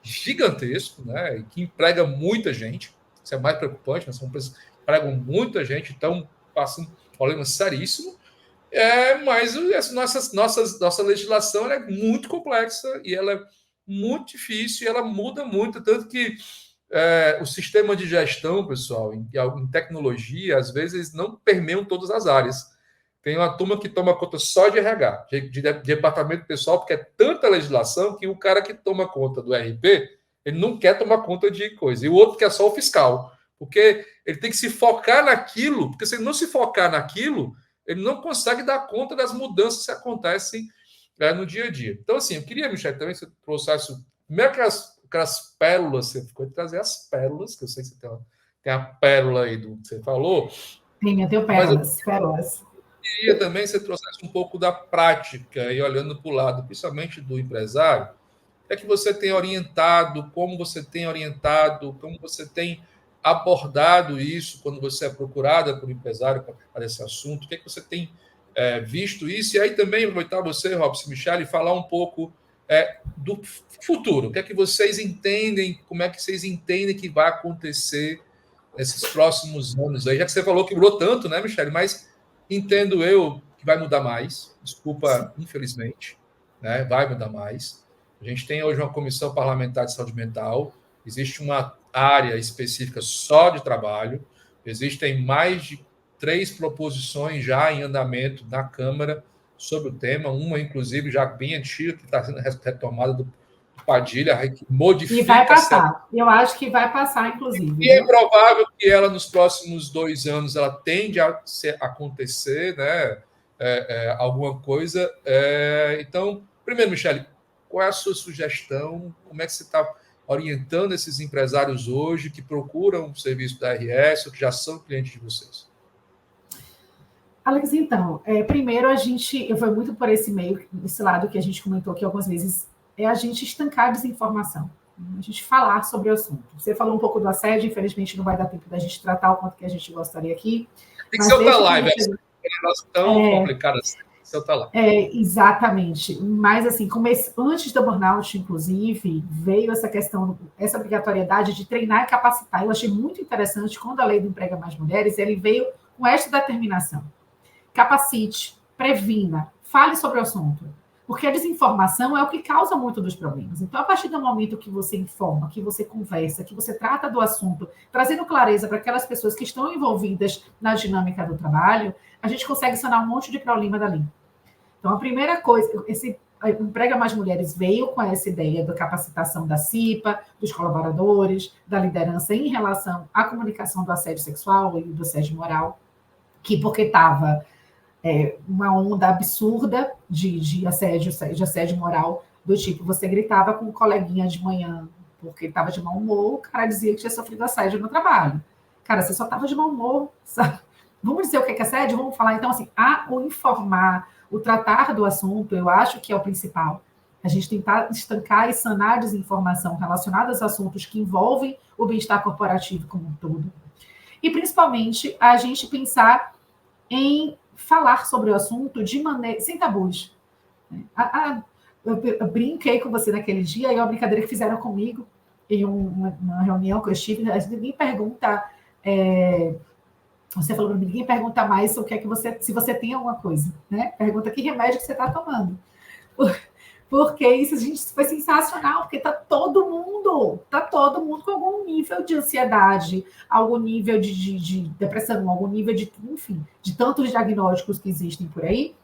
gigantesco, né, que emprega muita gente. Isso é mais preocupante, né, são empresas que empregam muita gente, estão passando um problema seríssimo. Mas nossa legislação ela é muito complexa e ela é muito difícil e ela muda muito, tanto que o sistema de gestão, pessoal, em tecnologia, às vezes não permeiam todas as áreas. Tem uma turma que toma conta só de RH, de departamento pessoal, porque é tanta legislação que o cara que toma conta do RP, ele não quer tomar conta de coisa, e o outro quer só o fiscal, porque ele tem que se focar naquilo, porque se ele não se focar naquilo, ele não consegue dar conta das mudanças que acontecem no dia a dia. Então, assim, eu queria, Michele, também que você trouxesse primeiro aquelas pérolas, você ficou de trazer as pérolas, que eu sei que você tem a pérola aí do que você falou. Sim, eu tenho pérolas. Eu queria também que você trouxesse um pouco da prática, e olhando para o lado, principalmente do empresário, o que é que você tem orientado, como você tem abordado isso quando você é procurada por empresário para esse assunto, o que é que você tem visto isso, e aí também aproveitar você, Robson, Michele, e falar um pouco do futuro, o que é que vocês entendem, como é que vocês entendem que vai acontecer nesses próximos anos aí, já que você falou que mudou tanto, né, Michele, mas entendo eu que vai mudar mais, desculpa, infelizmente, né, vai mudar mais. A gente tem hoje uma comissão parlamentar de saúde mental, existe uma área específica só de trabalho, existem mais de 3 proposições já em andamento na Câmara sobre o tema, uma, inclusive, já bem antiga, que está sendo retomada do Padilha, que modifica... E vai passar. Eu acho que vai passar, inclusive. E é provável que ela, nos próximos 2 anos, ela tende a acontecer, né? Alguma coisa. Então, primeiro, Michele, qual é a sua sugestão? Como é que você está orientando esses empresários hoje que procuram o serviço da RS ou que já são clientes de vocês? Alex, então, primeiro eu vou muito por esse lado que a gente comentou aqui algumas vezes, é a gente estancar a desinformação, a gente falar sobre o assunto. Você falou um pouco do assédio, infelizmente não vai dar tempo da gente tratar o quanto que a gente gostaria aqui. Tem que ser outra live, é um negócio tão complicado assim. Exatamente. Mas, assim, antes do burnout, inclusive, veio essa questão, essa obrigatoriedade de treinar e capacitar. Eu achei muito interessante, quando a Lei do Emprega Mais Mulheres, ele veio com esta determinação. Capacite, previna, fale sobre o assunto. Porque a desinformação é o que causa muito dos problemas. Então, a partir do momento que você informa, que você conversa, que você trata do assunto, trazendo clareza para aquelas pessoas que estão envolvidas na dinâmica do trabalho, a gente consegue sanar um monte de problema dali. Então, a primeira coisa, esse Emprega Mais Mulheres veio com essa ideia da capacitação da CIPA, dos colaboradores, da liderança em relação à comunicação do assédio sexual e do assédio moral, que porque estava uma onda absurda de assédio moral, do tipo, você gritava com um coleguinha de manhã porque estava de mau humor, o cara dizia que tinha sofrido assédio no trabalho. Cara, você só estava de mau humor, sabe? Vamos dizer o que é assédio? Vamos falar, então, assim, o informar, o tratar do assunto, eu acho que é o principal. A gente tentar estancar e sanar a desinformação relacionada aos assuntos que envolvem o bem-estar corporativo como um todo. E, principalmente, a gente pensar em falar sobre o assunto de maneira sem tabus. Eu brinquei com você naquele dia, e é uma brincadeira que fizeram comigo em uma reunião que eu estive, ninguém pergunta... Você falou para mim, ninguém pergunta mais o que é que se você tem alguma coisa, né? Pergunta que remédio que você está tomando. Porque isso, gente, foi sensacional, porque está todo mundo com algum nível de ansiedade, algum nível de depressão, algum nível de, enfim, de tantos diagnósticos que existem por aí,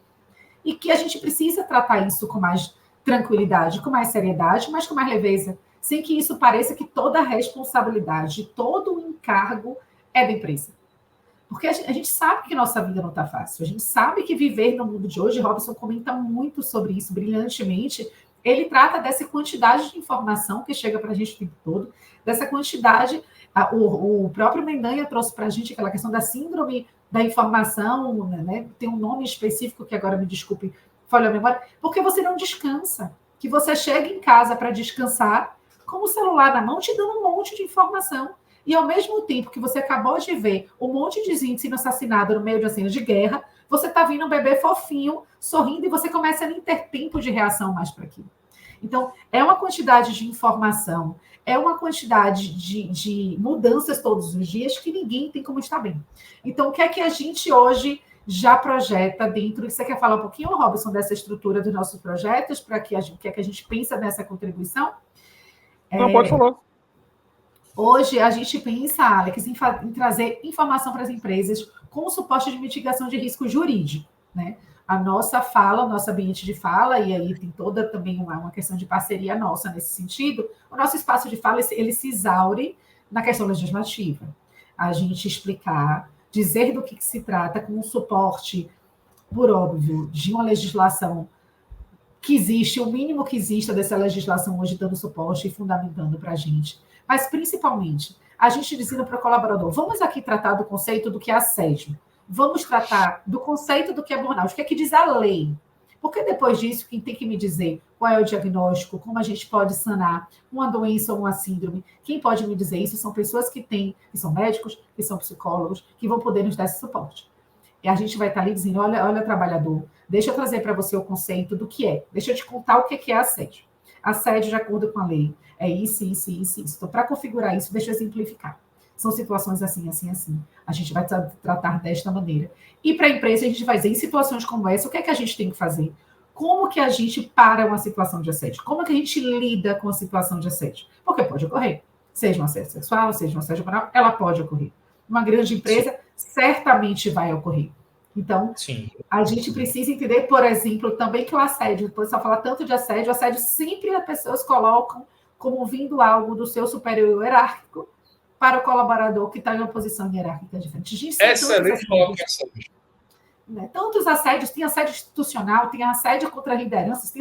e que a gente precisa tratar isso com mais tranquilidade, com mais seriedade, mas com mais leveza, sem que isso pareça que toda a responsabilidade, todo o encargo é da empresa. Porque a gente sabe que nossa vida não está fácil. A gente sabe que viver no mundo de hoje, Robson comenta muito sobre isso brilhantemente. Ele trata dessa quantidade de informação que chega para a gente o tempo todo, dessa quantidade. O próprio Mendanha trouxe para a gente aquela questão da síndrome da informação, né? Tem um nome específico que agora me desculpe, falha a memória, porque você não descansa. Que você chega em casa para descansar com o celular na mão, te dando um monte de informação. E, ao mesmo tempo que você acabou de ver um monte de gente sendo assassinado no meio de uma cena de guerra, você está vendo um bebê fofinho, sorrindo, e você começa a nem ter tempo de reação mais para aquilo. Então, é uma quantidade de informação, é uma quantidade de mudanças todos os dias que ninguém tem como estar bem. Então, o que é que a gente hoje já projeta dentro? Você quer falar um pouquinho, Robson, dessa estrutura dos nossos projetos, para que o que é que a gente pensa nessa contribuição? Não, pode falar. Hoje, a gente pensa, Alex, em trazer informação para as empresas com o suporte de mitigação de risco jurídico, né? A nossa fala, o nosso ambiente de fala, e aí tem toda também uma questão de parceria nossa nesse sentido, o nosso espaço de fala, ele se exaure na questão legislativa. A gente explicar, dizer do que se trata com o suporte, por óbvio, de uma legislação que existe, o mínimo que exista dessa legislação hoje dando suporte e fundamentando para a gente. Mas, principalmente, a gente dizendo para o colaborador, vamos aqui tratar do conceito do que é assédio, vamos tratar do conceito do que é burnout, o que é que diz a lei. Porque depois disso, quem tem que me dizer qual é o diagnóstico, como a gente pode sanar uma doença ou uma síndrome, quem pode me dizer isso são pessoas que são médicos, que são psicólogos, que vão poder nos dar esse suporte. E a gente vai estar ali dizendo, olha, trabalhador, deixa eu trazer para você o conceito do que é, deixa eu te contar o que é assédio. Assédio de acordo com a lei. É isso, isso, isso, isso. Então, para configurar isso, deixa eu exemplificar. São situações assim, assim, assim. A gente vai tratar desta maneira. E para a empresa, a gente vai dizer, em situações como essa, o que é que a gente tem que fazer? Como que a gente para uma situação de assédio? Como que a gente lida com a situação de assédio? Porque pode ocorrer. Seja um assédio sexual, seja um assédio moral, ela pode ocorrer. Uma grande empresa, certamente vai ocorrer. Então, a gente precisa entender, por exemplo, também que o assédio, depois só falar tanto de assédio, o assédio sempre as pessoas colocam como vindo algo do seu superior hierárquico para o colaborador que está em uma posição hierárquica diferente. Excelente colocação. Tantos assédios, tem assédio institucional, tem assédio contra lideranças,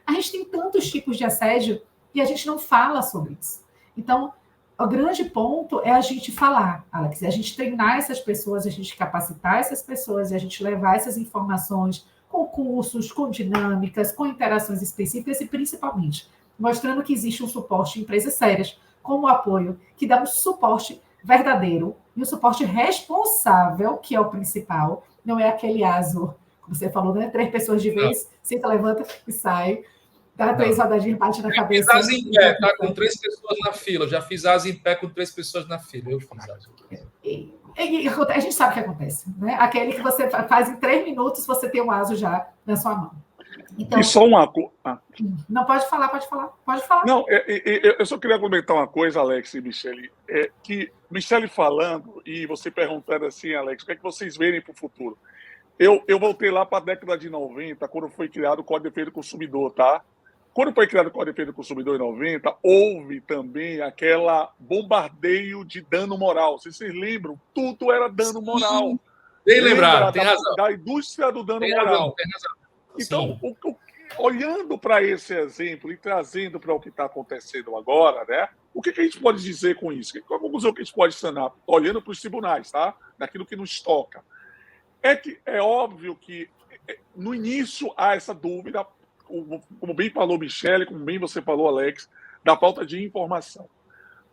a gente tem tantos tipos de assédio e a gente não fala sobre isso. Então, o grande ponto é a gente falar, Alex, a gente treinar essas pessoas, a gente capacitar essas pessoas, a gente levar essas informações com cursos, com dinâmicas, com interações específicas e, principalmente, mostrando que existe um suporte em empresas sérias, como o apoio, que dá um suporte verdadeiro e um suporte responsável, que é o principal, não é aquele aso, como você falou, né? 3 pessoas de vez, senta, levanta e sai. Dá 3 rodadinhas, bate na cabeça. Eu fiz asa em pé, tá? Com 3 pessoas na fila. Eu já fiz asa em pé com 3 pessoas na fila. Eu fiz asa. A gente sabe o que acontece, né? Aquele que você faz em 3 minutos, você tem um aso já na sua mão. Então, e só uma coisa. Não, pode falar. Não, eu só queria comentar uma coisa, Alex e Michele, que Michele falando e você perguntando assim, Alex, o que é que vocês verem para o futuro? Eu voltei lá para a década de 90, quando foi criado o Código de Defesa do Consumidor, tá? Quando foi criado o Código de Defesa do Consumidor em 90, houve também aquela bombardeio de dano moral. Vocês lembram? Tudo era dano moral. Bem lembrado, tem razão. Da indústria do dano tem moral. Tem razão. Então, olhando para esse exemplo e trazendo para o que está acontecendo agora, né? O que a gente pode dizer com isso? Qual a conclusão que a gente pode sanar? Olhando para os tribunais, tá? Daquilo que nos toca. Que é óbvio que no início há essa dúvida, como bem falou Michele, como bem você falou, Alex, da falta de informação.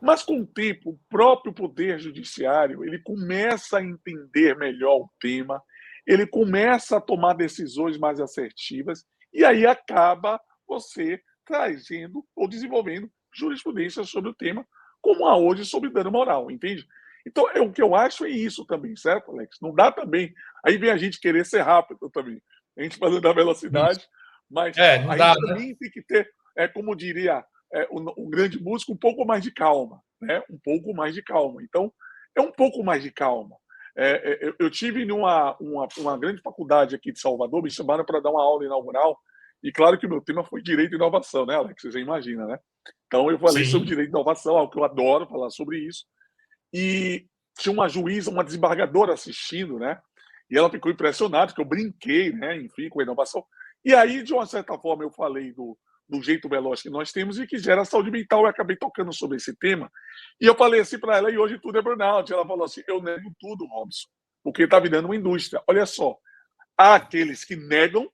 Mas com o tempo, o próprio Poder Judiciário ele começa a entender melhor o tema, ele começa a tomar decisões mais assertivas, e aí acaba você trazendo ou desenvolvendo jurisprudência sobre o tema, como há hoje sobre dano moral, entende? Então, o que eu acho é isso também, certo, Alex? Não dá também. Aí vem a gente querer ser rápido também. A gente fazendo a velocidade, mas a gente também tem que ter, como diria um grande músico, um pouco mais de calma, né? Um pouco mais de calma. Então, é um pouco mais de calma. Eu tive numa uma grande faculdade aqui de Salvador, me chamaram para dar uma aula inaugural, e claro que o meu tema foi direito e inovação, né, Alex? Você já imagina, né? Então, eu falei sobre direito e inovação, algo que eu adoro falar sobre isso. E tinha uma juíza, uma desembargadora assistindo, né? E ela ficou impressionada, que eu brinquei, né? Enfim, com a inovação. E aí, de uma certa forma, eu falei do jeito veloz que nós temos e que gera saúde mental. Eu acabei tocando sobre esse tema. E eu falei assim para ela, e hoje tudo é burnout. Ela falou assim, eu nego tudo, Robson, porque está virando uma indústria. Olha só, há aqueles que negam,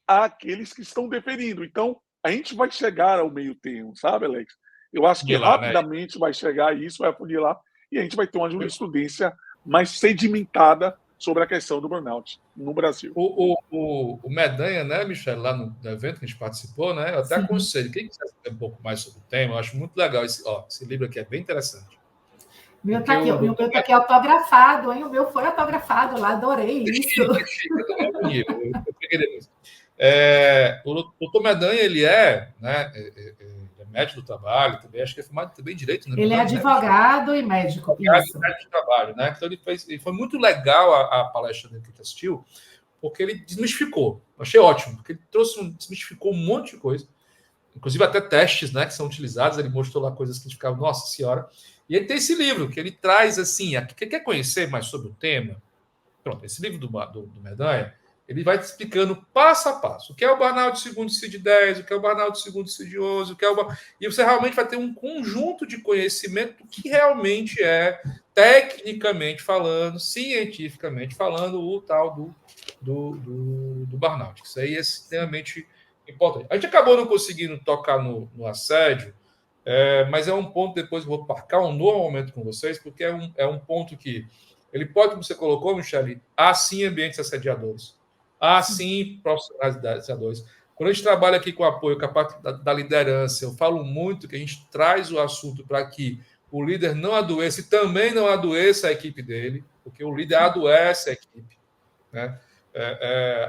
há aqueles que estão deferindo. Então, a gente vai chegar ao meio termo, sabe, Alex? Eu acho que rapidamente vai chegar isso, vai afunilar, e a gente vai ter uma jurisprudência mais sedimentada sobre a questão do burnout no Brasil. O Medanha, né, Michele, lá no evento que a gente participou, né? Eu até aconselho, quem quiser saber um pouco mais sobre o tema, eu acho muito legal esse livro aqui, é bem interessante. O meu está aqui autografado, hein? O meu foi autografado lá, adorei isso. Eu peguei depois. O doutor Medanha, ele né, médico do trabalho, também acho que é formado também em direito, né? Ele é advogado e médico. Médico do trabalho, né? Então ele foi muito legal a palestra dele que a gente assistiu, porque ele desmistificou. Achei ótimo, porque ele desmistificou um monte de coisa, inclusive até testes, né, que são utilizados. Ele mostrou lá coisas que a gente ficava, nossa senhora. E ele tem esse livro que ele traz assim, quem quer conhecer mais sobre o tema, pronto, esse livro do Medanha, ele vai te explicando passo a passo o que é o burnout segundo CID-10, o que é o burnout segundo CID-11, e você realmente vai ter um conjunto de conhecimento que realmente é, tecnicamente falando, cientificamente falando, o tal do burnout. Isso aí é extremamente importante. A gente acabou não conseguindo tocar no assédio, mas é um ponto, depois eu vou marcar um novo momento com vocês, porque é um ponto que ele pode, como você colocou, Michele, há sim ambientes assediadores. Há sim profissionais assediadores. Quando a gente trabalha aqui com o apoio, com a parte da liderança, eu falo muito que a gente traz o assunto para que o líder não adoeça e também não adoeça a equipe dele, porque o líder adoece a equipe, né?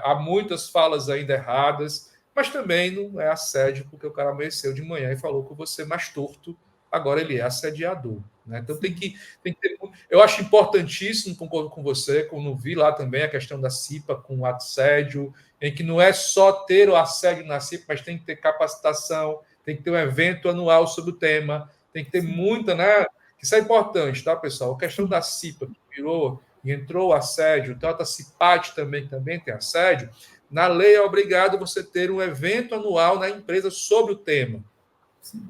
Há muitas falas ainda erradas, mas também não é assédio, porque o cara amanheceu de manhã e falou com você mais torto, agora ele é assediador, né? Então tem que ter. Eu acho importantíssimo, concordo com você, como vi lá também a questão da CIPA com o assédio, em que não é só ter o assédio na CIPA, mas tem que ter capacitação, tem que ter um evento anual sobre o tema, tem que ter muita, né? Isso é importante, tá, pessoal? A questão da CIPA, que virou e entrou o assédio, trata CIPAT também tem assédio. Na lei é obrigado você ter um evento anual na empresa sobre o tema.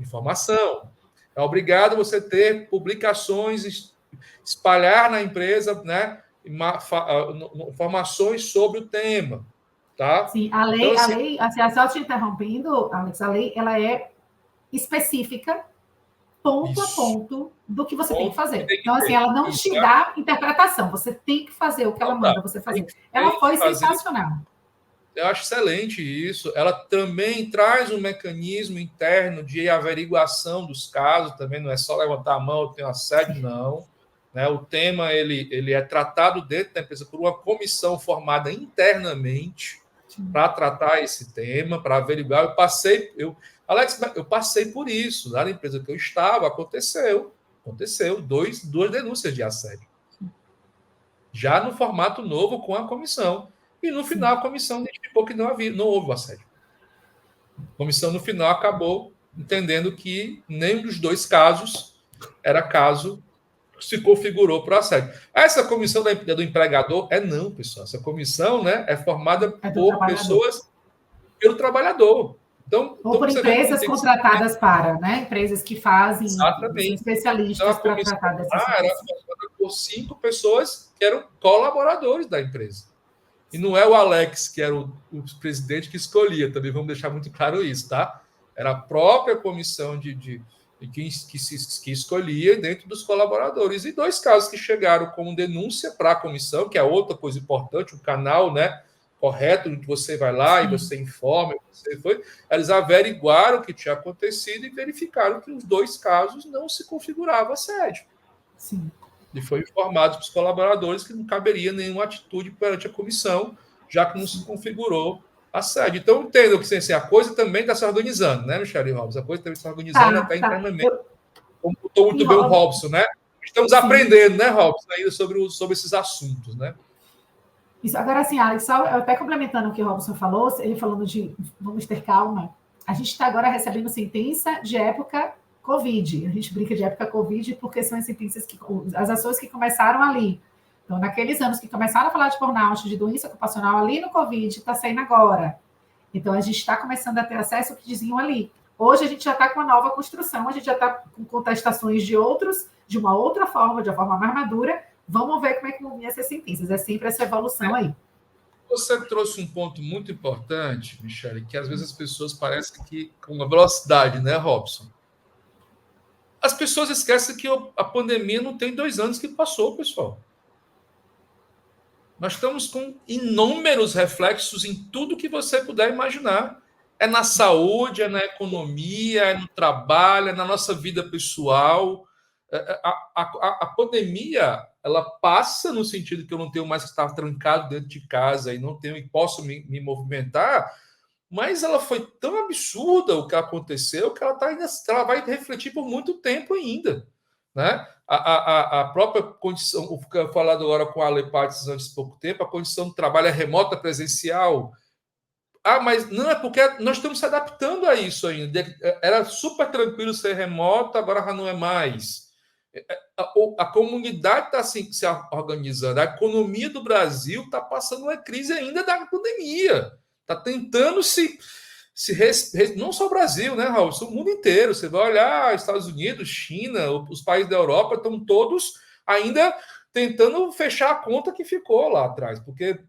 Informação. É obrigado você ter publicações, espalhar na empresa, né, informações sobre o tema, tá? Sim, a lei, só te interrompendo, Alex, a lei ela é específica, ponto a ponto do que você tem que fazer. Então, assim, ela não te dá interpretação, você tem que fazer o que ela manda você fazer. Ela foi sensacional. Eu acho excelente isso. Ela também traz um mecanismo interno de averiguação dos casos, também não é só levantar a mão, eu tenho assédio, não. Né? O tema ele é tratado dentro da empresa por uma comissão formada internamente, para tratar esse tema, para averiguar. Alex, eu passei por isso. Lá na empresa que eu estava, aconteceu duas denúncias de assédio. Já no formato novo com a comissão. E no final a comissão identificou que não houve assédio. A comissão no final acabou entendendo que nenhum dos dois casos era caso que se configurou para o assédio. Essa comissão do empregador não, pessoal. Essa comissão, né, é formada por pessoas pelo trabalhador. Então, ou por empresas contratadas para, né? Empresas que fazem, exatamente, especialistas para tratar dessas situações. Era formada por 5 pessoas que eram colaboradores da empresa. E não é o Alex, que era o presidente, que escolhia, também vamos deixar muito claro isso, tá? Era a própria comissão que escolhia dentro dos colaboradores. E 2 casos que chegaram como denúncia para a comissão, que é outra coisa importante, o canal, né, correto, em que você vai lá e você informa, eles averiguaram o que tinha acontecido e verificaram que os 2 casos não se configurava assédio. Sim. E foi informado para os colaboradores que não caberia nenhuma atitude perante a comissão, já que não se configurou assédio. Então, entendo que assim, a coisa também está se organizando, né, Michele Robson? A coisa também está se organizando até internamente. Como botou muito bem o Robson, né? Estamos aprendendo, né, Robson, ainda sobre esses assuntos, né? Isso. Agora, assim, Alex, só até complementando o que o Robson falou, ele falando de vamos ter calma, a gente está agora recebendo sentença de época Covid. A gente brinca de época Covid porque são as sentenças, as ações que começaram ali. Então, naqueles anos que começaram a falar de burnout, de doença ocupacional ali no Covid, está saindo agora. Então, a gente está começando a ter acesso ao que diziam ali. Hoje, a gente já está com uma nova construção, a gente já está com contestações de outros, de uma outra forma, de uma forma mais madura. Vamos ver como é que vão vir essas sentenças. É sempre essa evolução aí. Você trouxe um ponto muito importante, Michele, que às vezes as pessoas parecem que, com uma velocidade, né, Robson? As pessoas esquecem que a pandemia não tem 2 anos que passou, pessoal. Nós estamos com inúmeros reflexos em tudo que você puder imaginar. É na saúde, é na economia, é no trabalho, é na nossa vida pessoal. A pandemia, ela passa no sentido que eu não tenho mais que estar trancado dentro de casa e posso me movimentar, mas ela foi tão absurda o que aconteceu que ela vai refletir por muito tempo ainda, né? A própria condição, o que eu falado agora com a Ale Pates antes de pouco tempo, a condição de trabalho remota presencial. Mas não é porque nós estamos se adaptando a isso ainda. Era super tranquilo ser remoto, agora já não é mais. A comunidade está assim, se organizando. A economia do Brasil está passando uma crise ainda da pandemia. Está tentando não só o Brasil, né, Raul? O mundo inteiro. Você vai olhar Estados Unidos, China, os países da Europa estão todos ainda tentando fechar a conta que ficou lá atrás. Porque,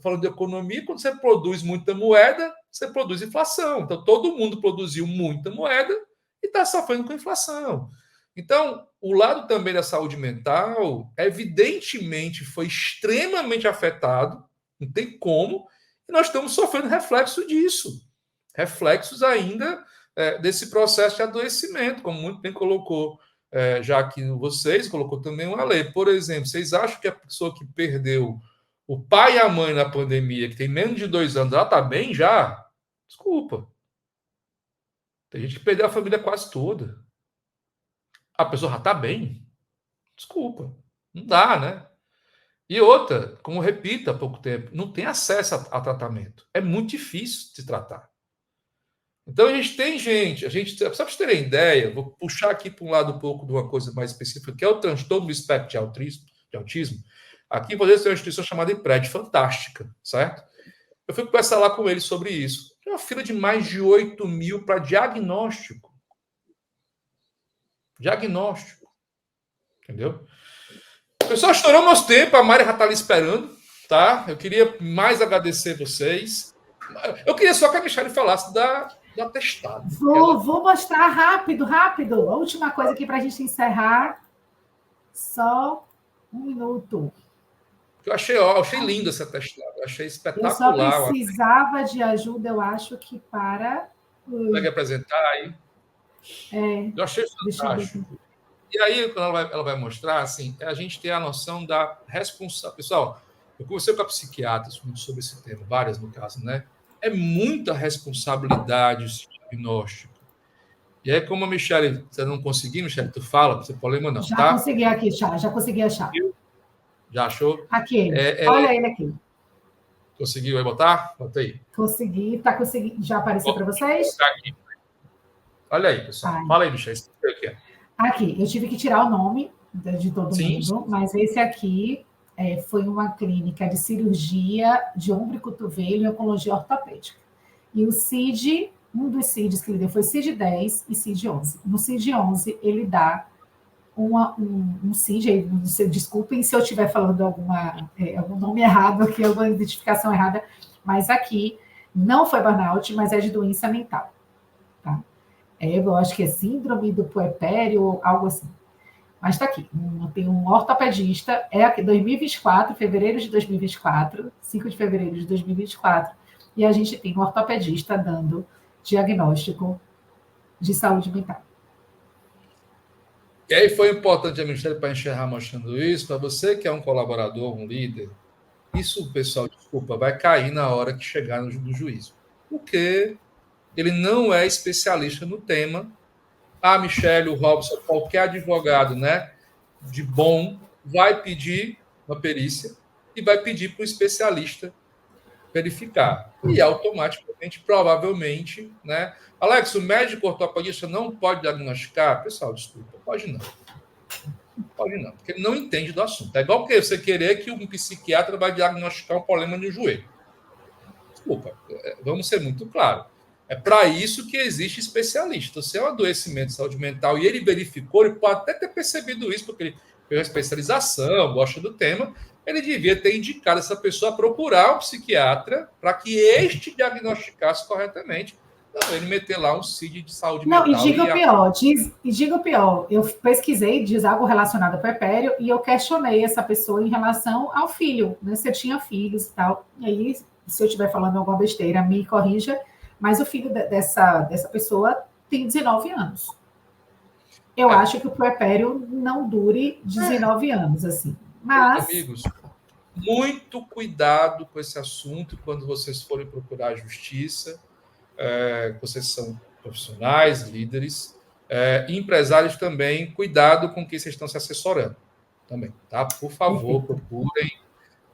falando de economia, quando você produz muita moeda, você produz inflação. Então, todo mundo produziu muita moeda e está sofrendo com inflação. Então, o lado também da saúde mental, evidentemente, foi extremamente afetado, não tem como, e nós estamos sofrendo reflexo disso. Reflexos ainda desse processo de adoecimento, como muito bem colocou, já aqui vocês, colocou também o Ale. Por exemplo, vocês acham que a pessoa que perdeu o pai e a mãe na pandemia, que tem menos de 2 anos, ela está bem já? Desculpa. Tem gente que perdeu a família quase toda. A pessoa já está bem? Desculpa. Não dá, né? E outra, como repito há pouco tempo, não tem acesso a tratamento. É muito difícil de tratar. Então, a gente, só para vocês terem ideia, vou puxar aqui para um lado um pouco de uma coisa mais específica, que é o transtorno do espectro de autismo. Aqui, por exemplo, tem uma instituição chamada IPRED, fantástica, certo? Eu fui conversar lá com eles sobre isso. Tem uma fila de mais de 8 mil para diagnóstico. Entendeu? Pessoal, estourou nosso tempo, a Mari já está ali esperando, tá? Eu queria mais agradecer vocês. Eu queria só que a Michele falasse da atestado. Vou mostrar rápido. A última coisa aqui para a gente encerrar. Só 1 minuto. Eu achei lindo esse atestado. Eu achei espetacular. Eu só precisava de ajuda, eu acho que para... Consegue apresentar aí? Eu achei fantástico. E aí, quando ela vai mostrar, assim, a gente tem a noção da responsabilidade. Pessoal, Eu conversei com a psiquiatra sobre esse tema, várias no caso, né? É muita responsabilidade esse diagnóstico. E aí, como a Michele, você não conseguiu, Michele, tu fala, não tem problema não, Já tá? consegui aqui, já consegui achar. Já achou? Aqui, olha ele aqui. Conseguiu aí botar? Bota aí. Consegui, tá conseguindo. Já apareceu para vocês? Olha aí, pessoal. Ai. Fala aí, Michele. Aqui, eu tive que tirar o nome de todo mundo, mas esse aqui foi uma clínica de cirurgia de ombro e cotovelo e oncologia ortopédica. E o CID, um dos CIDs que ele deu foi CID-10 e CID-11. No CID-11, ele dá um CID, desculpem se eu estiver falando algum nome errado aqui, alguma identificação errada, mas aqui não foi burnout, mas é de doença mental. Tá? Eu acho que é síndrome do puerpério, algo assim. Mas está aqui, tem um ortopedista, é aqui 2024, fevereiro de 2024, 5 de fevereiro de 2024, e a gente tem um ortopedista dando diagnóstico de saúde mental. E aí foi importante a Michele para encerrar mostrando isso, para você que é um colaborador, um líder, isso, pessoal, desculpa, vai cair na hora que chegar no juízo. Porque ele não é especialista no tema. A Michele, o Robson, qualquer advogado, né, de bom, vai pedir uma perícia e vai pedir para o especialista verificar. E automaticamente, provavelmente, né? Alex, o médico ortopedista não pode diagnosticar? Pessoal, desculpa, pode não. Pode não, porque ele não entende do assunto. É igual que você querer que um psiquiatra vai diagnosticar um problema no joelho. Desculpa, vamos ser muito claros. É para isso que existe especialista. Se é um adoecimento de saúde mental e ele verificou, ele pode até ter percebido isso, porque ele fez uma especialização, gosta do tema, ele devia ter indicado essa pessoa a procurar um psiquiatra para que este diagnosticasse corretamente. Não, ele meter lá um CID de saúde mental. Não, e diga o pior, eu pesquisei, diz algo relacionado ao puerpério, e eu questionei essa pessoa em relação ao filho, né? Se eu tinha filhos e tal. E aí, se eu estiver falando alguma besteira, me corrija, mas o filho dessa pessoa tem 19 anos. Eu acho que o puerpério não dure 19 anos, assim. Mas... Amigos, muito cuidado com esse assunto quando vocês forem procurar a justiça. Vocês são profissionais, líderes, empresários também, cuidado com quem vocês estão se assessorando também, tá? Por favor, procurem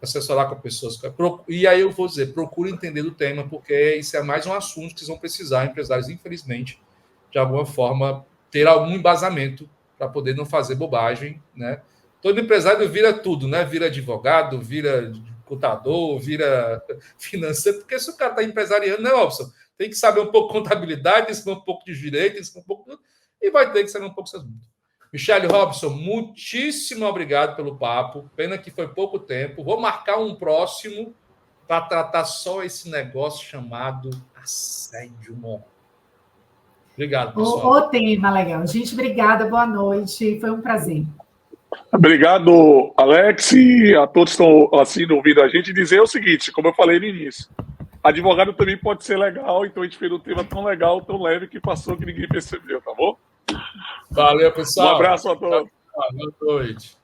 assessorar com pessoas. E aí eu vou dizer, procurem entender do tema, porque isso é mais um assunto que vocês vão precisar, empresários, infelizmente, de alguma forma, ter algum embasamento para poder não fazer bobagem, né? Todo empresário vira tudo, né? Vira advogado, vira contador, vira financeiro, porque se o cara está empresariando, né, Robson? Tem que saber um pouco de contabilidade, tem que saber um pouco de direito, tem que saber um pouco... E vai ter que saber um pouco dessas coisas. Michele, Robson, muitíssimo obrigado pelo papo. Pena que foi pouco tempo. Vou marcar um próximo para tratar só esse negócio chamado assédio moral. Obrigado, pessoal. O tema legal. Gente, obrigada, boa noite. Foi um prazer. Obrigado, Alex, e a todos que estão assim, ouvindo a gente. Dizer o seguinte, como eu falei no início, advogado também pode ser legal, então a gente fez um tema tão legal, tão leve, que passou que ninguém percebeu, tá bom? Valeu, pessoal. Um abraço a todos. Boa noite.